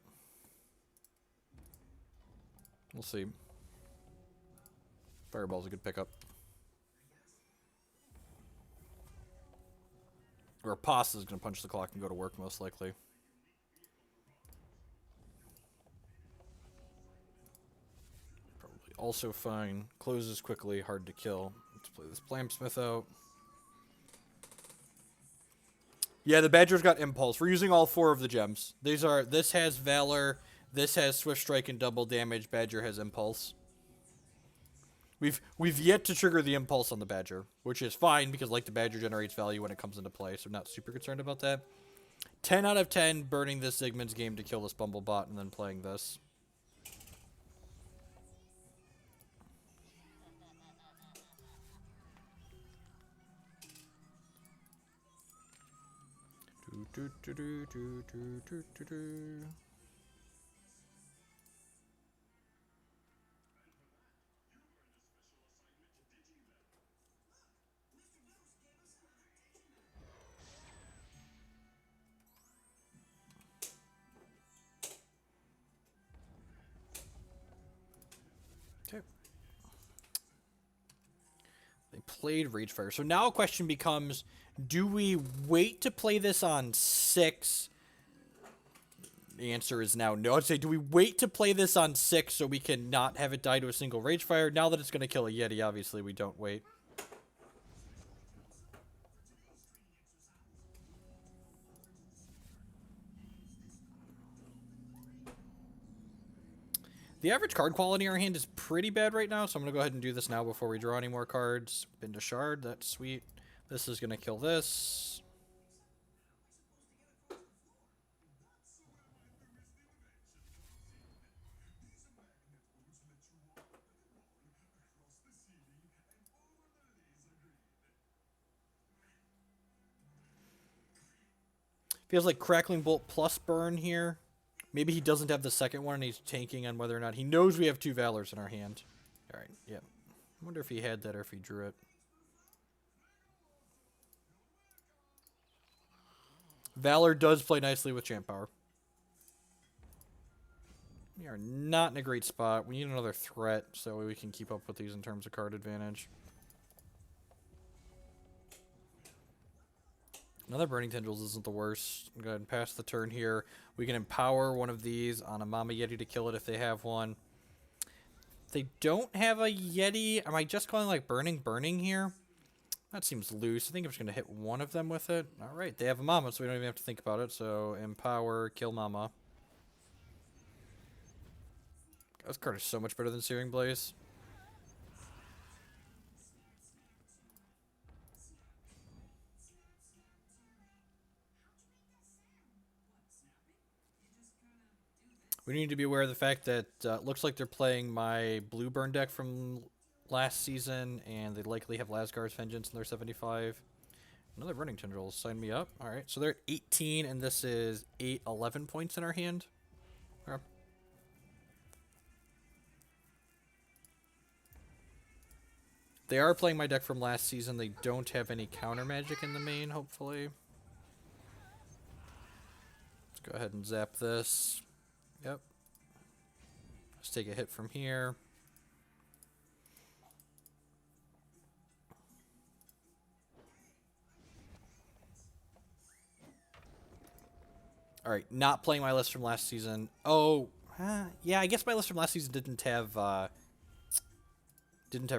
[SPEAKER 1] We'll see. Fireball's a good pickup. Or Pasta is going to punch the clock and go to work, most likely. Probably also fine. Closes quickly, hard to kill. Let's play this Blamsmith out. Yeah, the Badger's got Impulse. We're using all 4 of the gems. This has Valor, this has Swift Strike and double damage. Badger has Impulse. We've yet to trigger the Impulse on the Badger, which is fine because like the Badger generates value when it comes into play, so I'm not super concerned about that. 10 out of 10 burning this Zigman's game to kill this Bumblebot and then playing this. Okay. They played Ragefire. So now a question becomes, do we wait to play this on 6? The answer is now no. I'd say, do we wait to play this on 6 so we can not have it die to a single Ragefire? Now that it's going to kill a Yeti, obviously we don't wait. The average card quality in our hand is pretty bad right now, so I'm going to go ahead and do this now before we draw any more cards. Been to Shard, that's sweet. This is going to kill this. Feels like Crackling Bolt plus Burn here. Maybe he doesn't have the second one and he's tanking on whether or not he knows we have 2 Valors in our hand. Alright, yeah. I wonder if he had that or if he drew it. Valor does play nicely with Champ Power. We are not in a great spot. We need another threat so we can keep up with these in terms of card advantage. Another Burning Tendrils isn't the worst. Go ahead and pass the turn here. We can empower one of these on a Mama Yeti to kill it if they have one. If they don't have a Yeti, am I just calling like Burning here? That seems loose. I think I'm just going to hit one of them with it. Alright, they have a Mama, so we don't even have to think about it. So, empower, kill Mama. This card is so much better than Searing Blaze. We need to be aware of the fact that it looks like they're playing my blue burn deck from last season, and they likely have Lasgar's Vengeance in their 75. Another Burning Tendrils, sign me up. Alright, so they're at 18, and this is 11 points in our hand. Okay. They are playing my deck from last season. They don't have any counter magic in the main, hopefully. Go ahead and zap this. Yep. Let's take a hit from here. Alright, not playing my list from last season. Oh, yeah, I guess my list from last season didn't have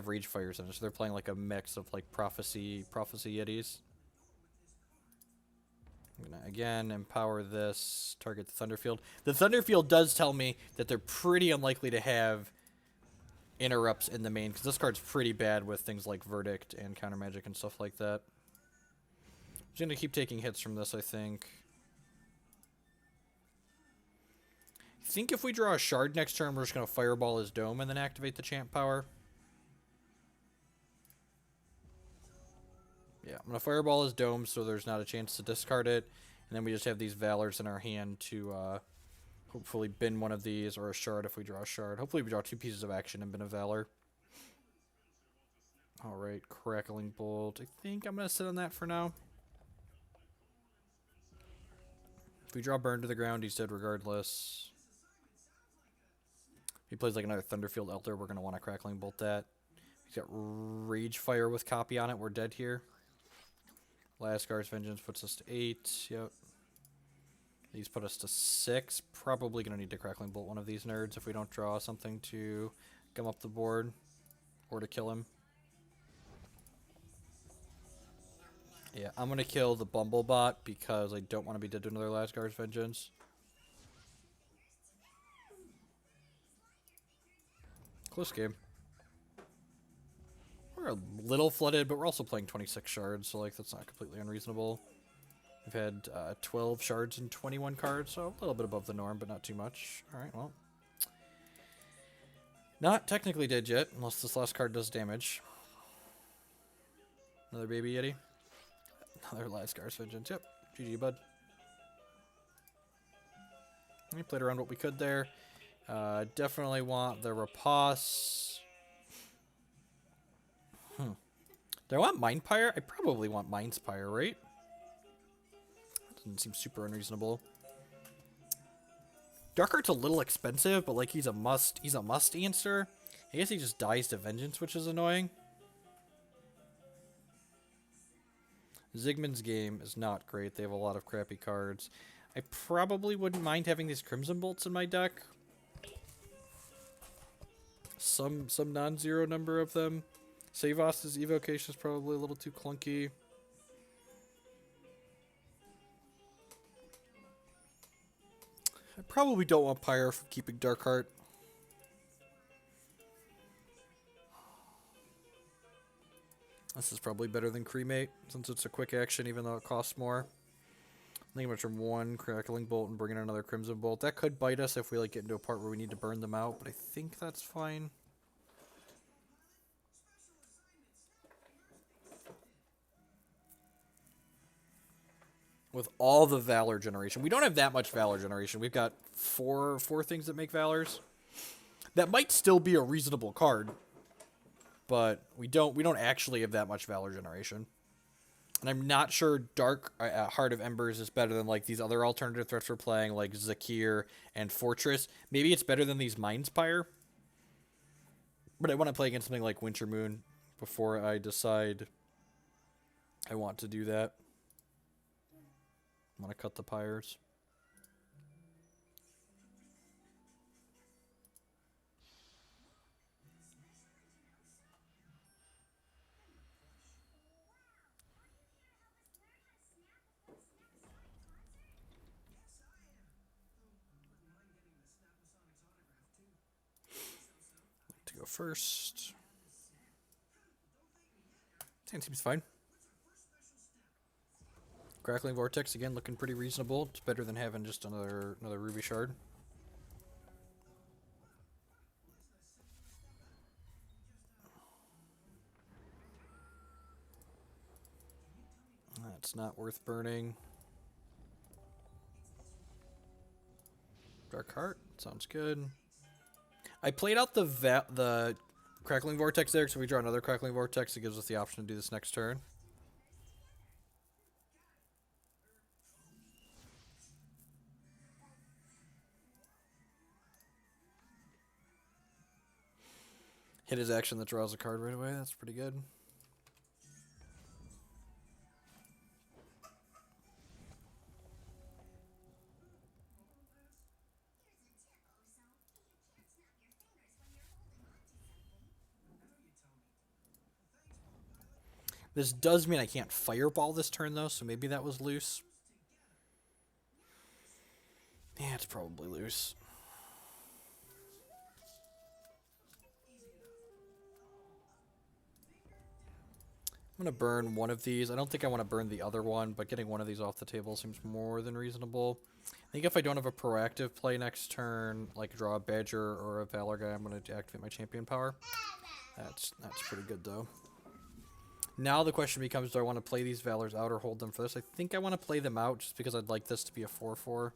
[SPEAKER 1] Rage Fires in it, so they're playing like a mix of like Prophecy Yetis. I'm gonna again empower this, target the Thunderfield. The Thunderfield does tell me that they're pretty unlikely to have interrupts in the main, because this card's pretty bad with things like Verdict and Counter Magic and stuff like that. I'm just gonna keep taking hits from this, I think. I think if we draw a Shard next turn, we're just gonna Fireball his Dome and then activate the Champ Power. Yeah, I'm going to Fireball his Dome so there's not a chance to discard it. And then we just have these Valors in our hand to hopefully bin one of these, or a Shard if we draw a Shard. Hopefully we draw 2 pieces of action and bin a Valor. Alright, Crackling Bolt. I think I'm going to sit on that for now. If we draw Burn to the ground, he's dead regardless. If he plays like another Thunderfield Elder, we're going to want to Crackling Bolt that. He's got Rage Fire with copy on it. We're dead here. Laskar's Vengeance puts us to 8. Yep. These put us to 6. Probably going to need to Crackling Bolt one of these nerds if we don't draw something to come up the board or to kill him. Yeah, I'm going to kill the Bumblebot because I don't want to be dead to another Laskar's Vengeance. Close game. We're a little flooded, but we're also playing 26 shards, so like that's not completely unreasonable. We've had 12 shards and 21 cards, so a little bit above the norm, but not too much. Alright, well. Not technically dead yet, unless this last card does damage. Another Baby Yeti. Another Laskar's Vengeance. Yep. GG, bud. We played around what we could there. Definitely want the Rapace. Do I want Mindpire? I probably want Mindspire, right? That doesn't seem super unreasonable. Darkheart's a little expensive, but like he's a must answer. I guess he just dies to Vengeance, which is annoying. Zigman's game is not great. They have a lot of crappy cards. I probably wouldn't mind having these Crimson Bolts in my deck. Some non-zero number of them. Savos's Evocation is probably a little too clunky. I probably don't want Pyre for keeping Darkheart. This is probably better than Cremate, since it's a quick action even though it costs more. I think I'm going to turn 1 Crackling Bolt and bring in another Crimson Bolt. That could bite us if we like get into a part where we need to burn them out, but I think that's fine. With all the Valor generation. We don't have that much Valor generation. We've got four things that make Valors. That might still be a reasonable card, but we don't actually have that much Valor generation. And I'm not sure Dark Heart of Embers is better than like these other alternative threats we're playing, like Zakir and Fortress. Maybe it's better than these Mindspire. But I want to play against something like Winter Moon before I decide I want to do that. I'm going to cut the Pyres. To go first. That seems fine. Crackling Vortex, again, looking pretty reasonable. It's better than having just another Ruby Shard. That's not worth burning. Dark Heart, sounds good. I played out the Crackling Vortex there, so we draw another Crackling Vortex. It gives us the option to do this next turn. Hit his action that draws a card right away. That's pretty good. This does mean I can't fireball this turn, though, so maybe that was loose. Yeah, it's probably loose. I'm going to burn one of these. I don't think I want to burn the other one, but getting one of these off the table seems more than reasonable. I think if I don't have a proactive play next turn, like draw a Badger or a Valor guy, I'm going to activate my champion power. That's pretty good, though. Now the question becomes, do I want to play these Valors out or hold them for this? I think I want to play them out just because I'd like this to be a 4/4.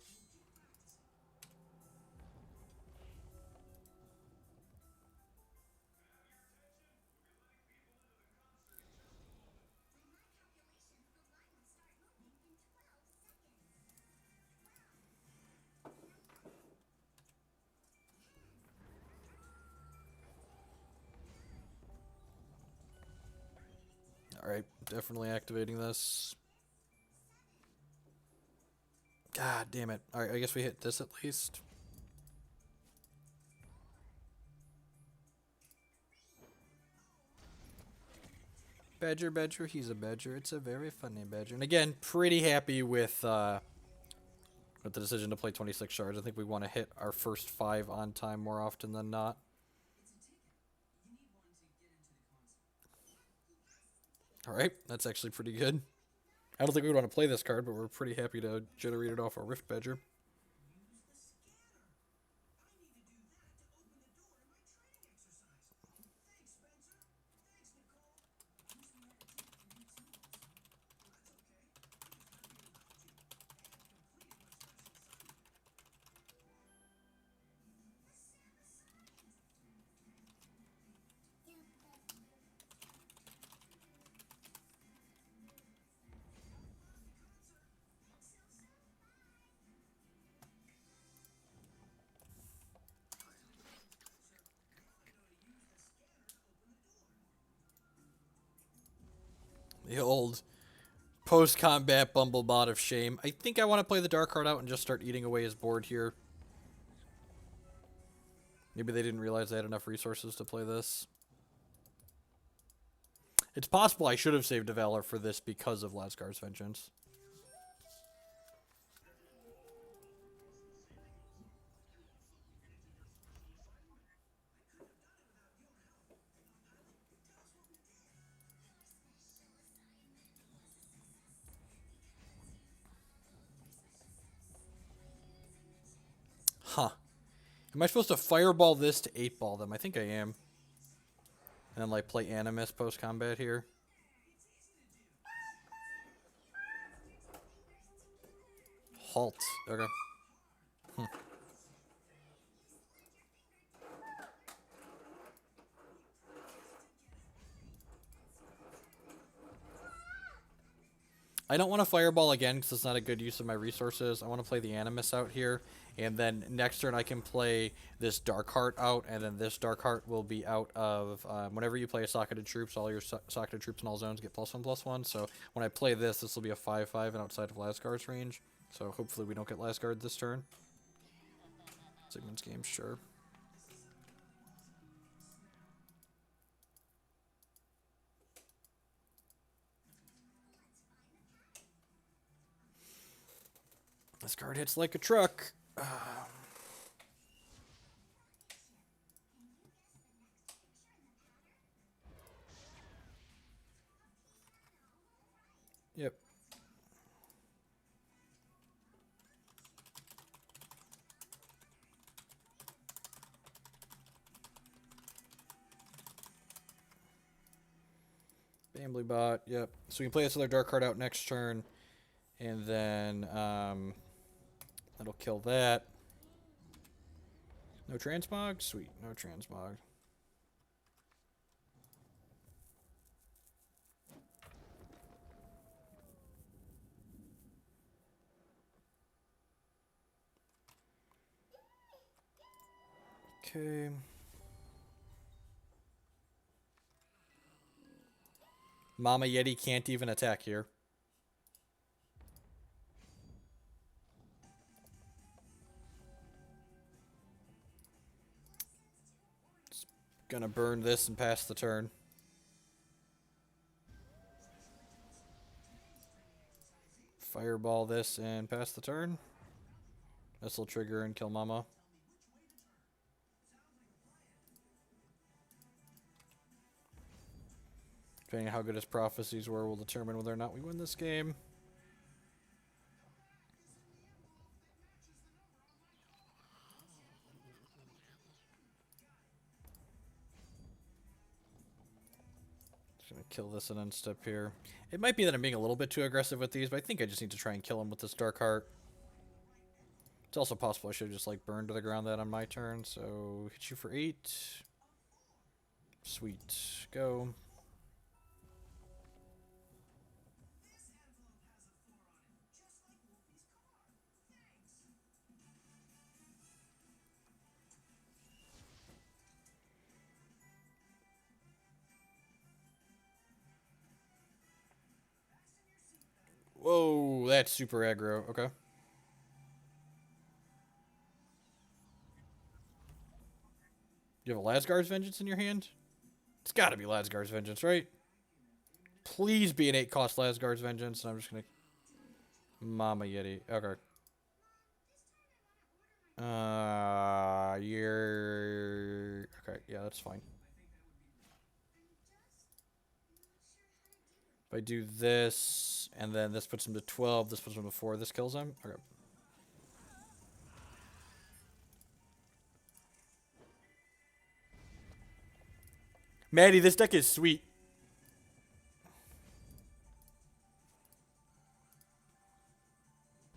[SPEAKER 1] Alright, definitely activating this. God damn it. Alright, I guess we hit this at least. Badger, Badger, he's a Badger. It's a very funny Badger. And again, pretty happy with the decision to play 26 shards. I think we want to hit our first 5 on time more often than not. Alright, that's actually pretty good. I don't think we would want to play this card, but we're pretty happy to generate it off our Rift Badger. The old post-combat Bumblebot of shame. I think I want to play the Dark card out and just start eating away his board here. Maybe they didn't realize they had enough resources to play this. It's possible I should have saved a Valor for this because of Lasgar's Vengeance. Huh. Am I supposed to fireball this to 8-ball them? I think I am. And then, like, play Animus post-combat here. Halt. Okay. I don't want to fireball again because it's not a good use of my resources. I want to play the Animus out here. And then next turn I can play this Dark Heart out, and then this Dark Heart will be out of... whenever you play a Socketed Troops, all your Socketed Troops in all zones get +1/+1. So when I play this, this will be a 5/5 and outside of Lasgar's range. So hopefully we don't get Lasgar this turn. Sigmund's game, sure. This card hits like a truck. Yep. Bambly Bot, yep. So we can play this other Dark card out next turn. And then, that'll kill that. No Transmog? Sweet, no Transmog. Okay. Mama Yeti can't even attack here. Just gonna burn this and pass the turn. Fireball this and pass the turn. This will trigger and kill Mama. Depending on how good his prophecies were, will determine whether or not we win this game. Just gonna kill this and then step here. It might be that I'm being a little bit too aggressive with these, but I think I just need to try and kill him with this Dark Heart. It's also possible I should have just like burned to the ground that on my turn. So hit you for 8. Sweet. Go. Whoa, that's super aggro. Okay. You have a Lasgar's Vengeance in your hand? It's gotta be Lasgar's Vengeance, right? Please be an 8-cost Lasgar's Vengeance, and I'm just gonna... Mama Yeti. Okay. You're... Okay, yeah, that's fine. If I do this, and then this puts him to 12, this puts him to 4, this kills him? Okay. Maddie, this deck is sweet.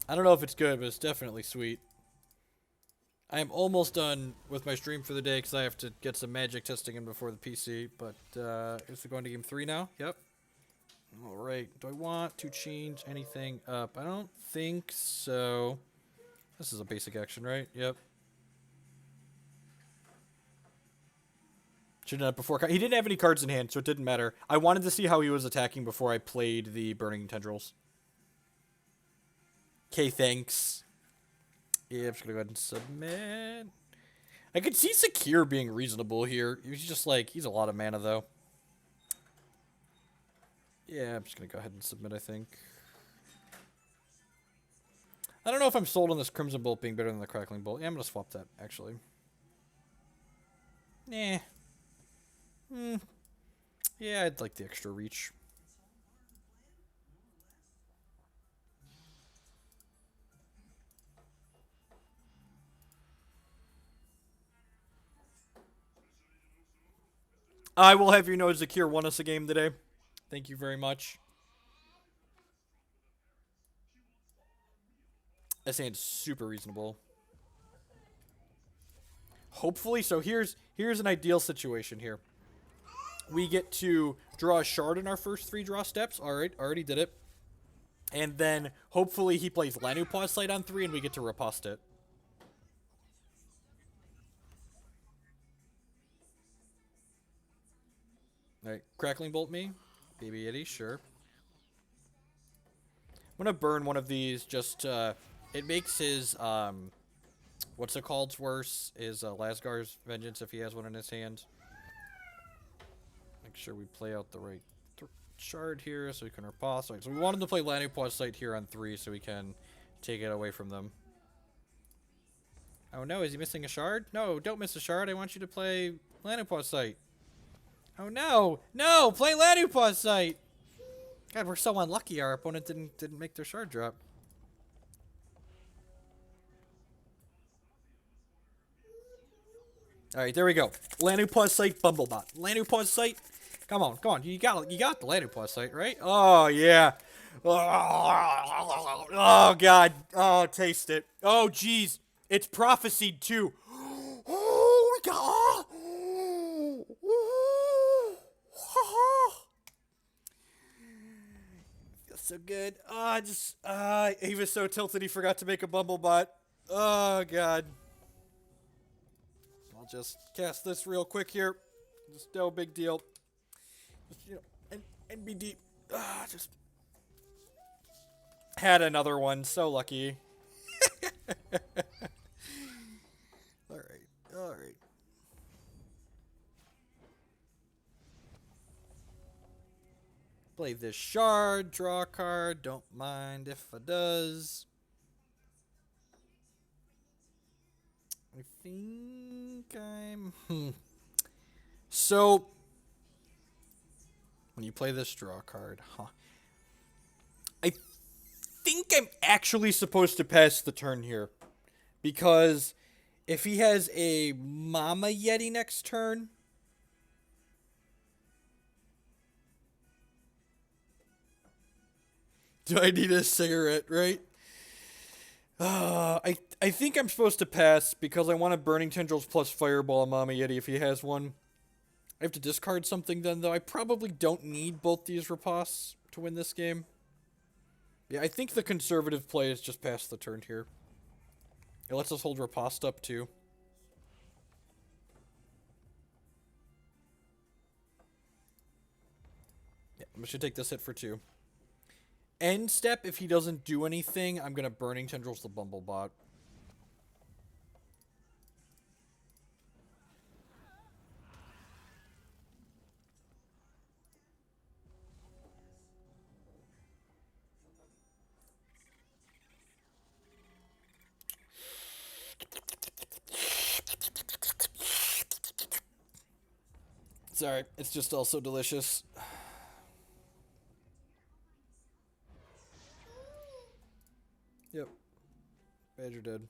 [SPEAKER 1] I don't know if it's good, but it's definitely sweet. I am almost done with my stream for the day because I have to get some magic testing in before the PC. But is it going to game 3 now? Yep. Alright. Do I want to change anything up? I don't think so. This is a basic action, right? Yep. Should have done it before. He didn't have any cards in hand, so it didn't matter. I wanted to see how he was attacking before I played the Burning Tendrils. Okay, thanks. Yeah, I'm just gonna go ahead and submit. I could see Secure being reasonable here. He's just like, he's a lot of mana, though. Yeah, I'm just gonna go ahead and submit, I think. I don't know if I'm sold on this Crimson Bolt being better than the Crackling Bolt. Yeah, I'm gonna swap that, actually. Nah. Yeah, I'd like the extra reach. I will have you know Zakir won us a game today. Thank you very much. That sounds super reasonable. Hopefully, so here's an ideal situation here. We get to draw a shard in our first 3 draw steps. Alright, already did it. And then, hopefully, he plays Lanu Pause Sight on 3 and we get to riposte it. Alright, Crackling Bolt me. Baby Yeti, sure. I'm gonna burn one of these, just, it makes his, what's it called worse? Is, Lasgar's Vengeance if he has one in his hand. Make sure we play out the right shard here so we can riposte. Right, so we wanted to play Lanu Pause Sight here on 3 so we can take it away from them. Oh no, is he missing a shard? No, don't miss a shard. I want you to play Lanu Pause Sight. Oh no! No! Play Lanu Pause Sight! God, we're so unlucky our opponent didn't make their shard drop. Alright, there we go. Lanu Pause Sight, Bumblebot. Lanu Pause Sight. Come on, come on. You got the Lanu Pause Sight, right? Oh yeah. Oh god. Oh, taste it. Oh jeez. It's prophesied too. Oh god. Feels so good. He was so tilted he forgot to make a Bumblebot. Oh god. I'll just cast this real quick here. Just no big deal. Just, you know, NBD. Just had another one. So lucky. Alright. Alright. Play this shard, draw a card, don't mind if I does. I think I'm... So, when you play this draw card, I think I'm actually supposed to pass the turn here. Because if he has a Mama Yeti next turn... Do I need a cigarette, right? I think I'm supposed to pass because I want a Burning Tendrils plus Fireball on Mama Yeti if he has one. I have to discard something then, though. I probably don't need both these Ripostes to win this game. Yeah, I think the conservative play is just pass the turn here. It lets us hold Riposte up, too. Yeah, I'm just gonna take this hit for 2. End step, if he doesn't do anything, I'm going to Burning Tendrils the Bumblebot. Sorry, it's just also delicious. Yep. Badger dead.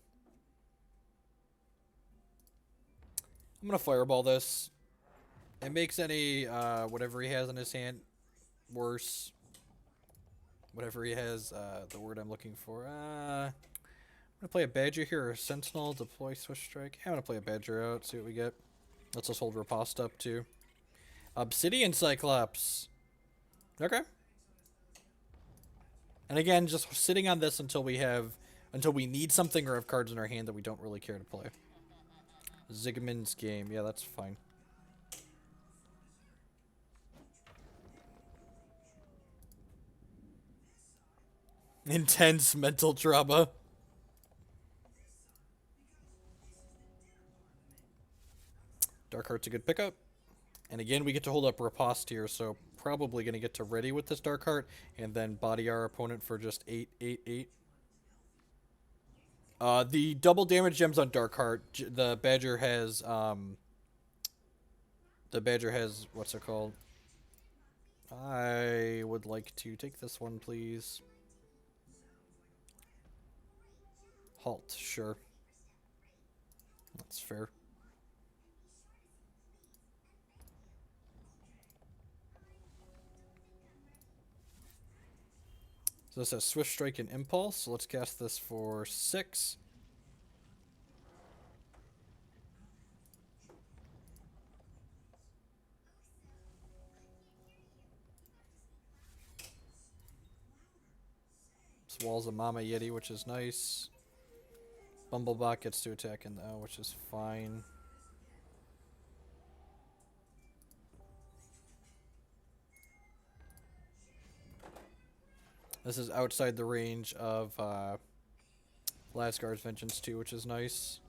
[SPEAKER 1] I'm gonna Fireball this. It makes any, whatever he has in his hand worse. Whatever he has, the word I'm looking for. I'm gonna play a Badger here or a Sentinel, deploy Swift Strike. I'm gonna play a Badger out, see what we get. Let's just hold Riposte up, too. Obsidian Cyclops. Okay. And again, just sitting on this until we need something or have cards in our hand that we don't really care to play. Zigman's Game. Yeah, that's fine. Intense mental trauma. Darkheart's a good pickup. And again, we get to hold up Riposte here, so probably going to get to ready with this Darkheart and then body our opponent for just 8, 8, 8. The double damage gems on Darkheart, the Badger has, what's it called? I would like to take this one, please. Halt, sure. That's fair. So this has Swift Strike and Impulse, so let's cast this for 6. This walls a Mama Yeti, which is nice. Bumblebot gets to attack in the O, which is fine. This is outside the range of Lasgar's Vengeance too, which is nice.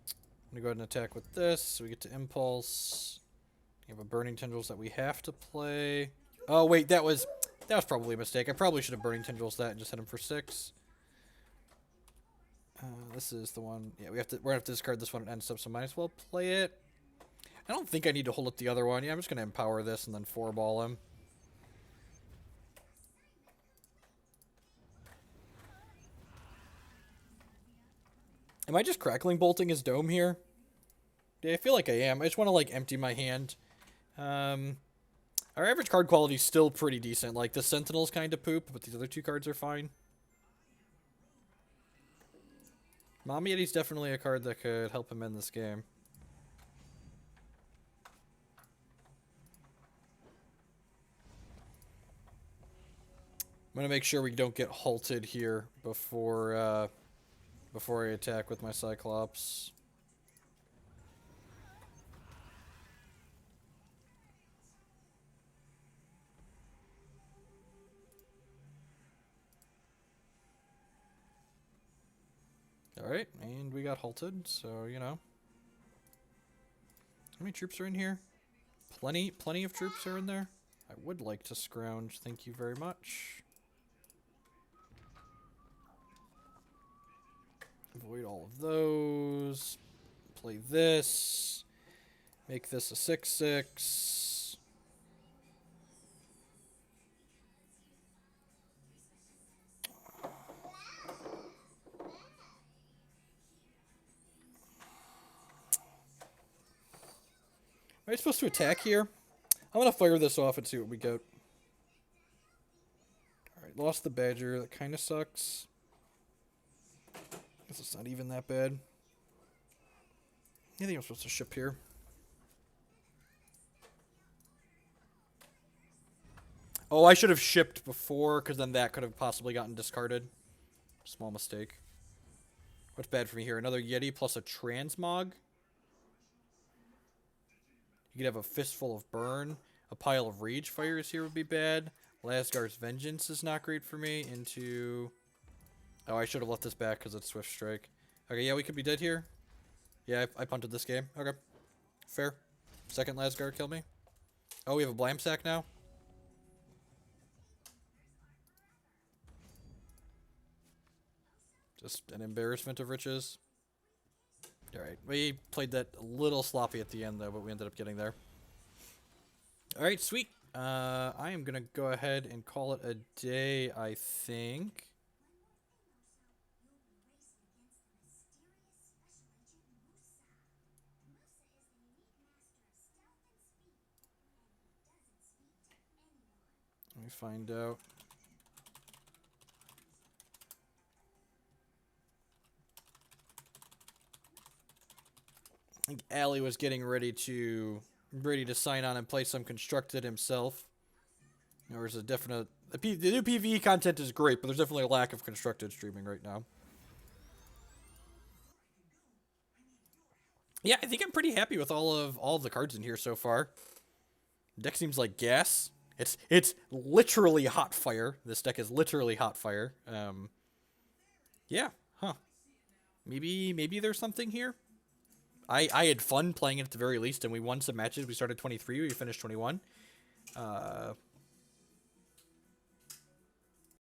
[SPEAKER 1] I'm gonna go ahead and attack with this, so we get to Impulse. We have a Burning Tendrils that we have to play. Oh wait, that was probably a mistake. I probably should have Burning Tendrils that and just hit him for 6. This is the one. Yeah, we're gonna have to discard this one at end step, so might as well play it. I don't think I need to hold up the other one. Yeah, I'm just gonna empower this and then 4-ball him. Am I just Crackling Bolting his dome here? Yeah, I feel like I am. I just want to, like, empty my hand. Our average card quality is still pretty decent. Like, the Sentinel's kind of poop, but these other 2 cards are fine. Mama Yeti's definitely a card that could help him in this game. I'm gonna make sure we don't get halted here before I attack with my Cyclops. alright, and we got halted, so, you know. How many troops are in here? Plenty of troops are in there. I would like to scrounge, thank you very much. Avoid all of those. Play this. Make this a 6/6. Am I supposed to attack here? I'm gonna fire this off and see what we get. Alright, lost the Badger. That kind of sucks. Guess it's not even that bad. I think I'm supposed to ship here. Oh, I should have shipped before, because then that could have possibly gotten discarded. Small mistake. What's bad for me here? Another Yeti plus a Transmog? You could have a Fistful of Burn. A pile of Rage Fires here would be bad. Lasgar's Vengeance is not great for me. Into... Oh, I should have left this back because it's Swift Strike. Okay, yeah, we could be dead here. Yeah, I punted this game. Okay. Fair. Second Lasgar killed me. Oh, we have a Blam Sack now? Just an embarrassment of riches. Alright, we played that a little sloppy at the end, though, but we ended up getting there. Alright, sweet. I am going to go ahead and call it a day, I think. Let me find out. I think Allie was getting ready to sign on and play some Constructed himself. There's a definite... The new PvE content is great, but there's definitely a lack of Constructed streaming right now. Yeah, I think I'm pretty happy with all of the cards in here so far. Deck seems like gas. It's literally hot fire. This deck is literally hot fire. Yeah, huh. Maybe there's something here. I had fun playing it at the very least, and we won some matches. We started 23, we finished 21.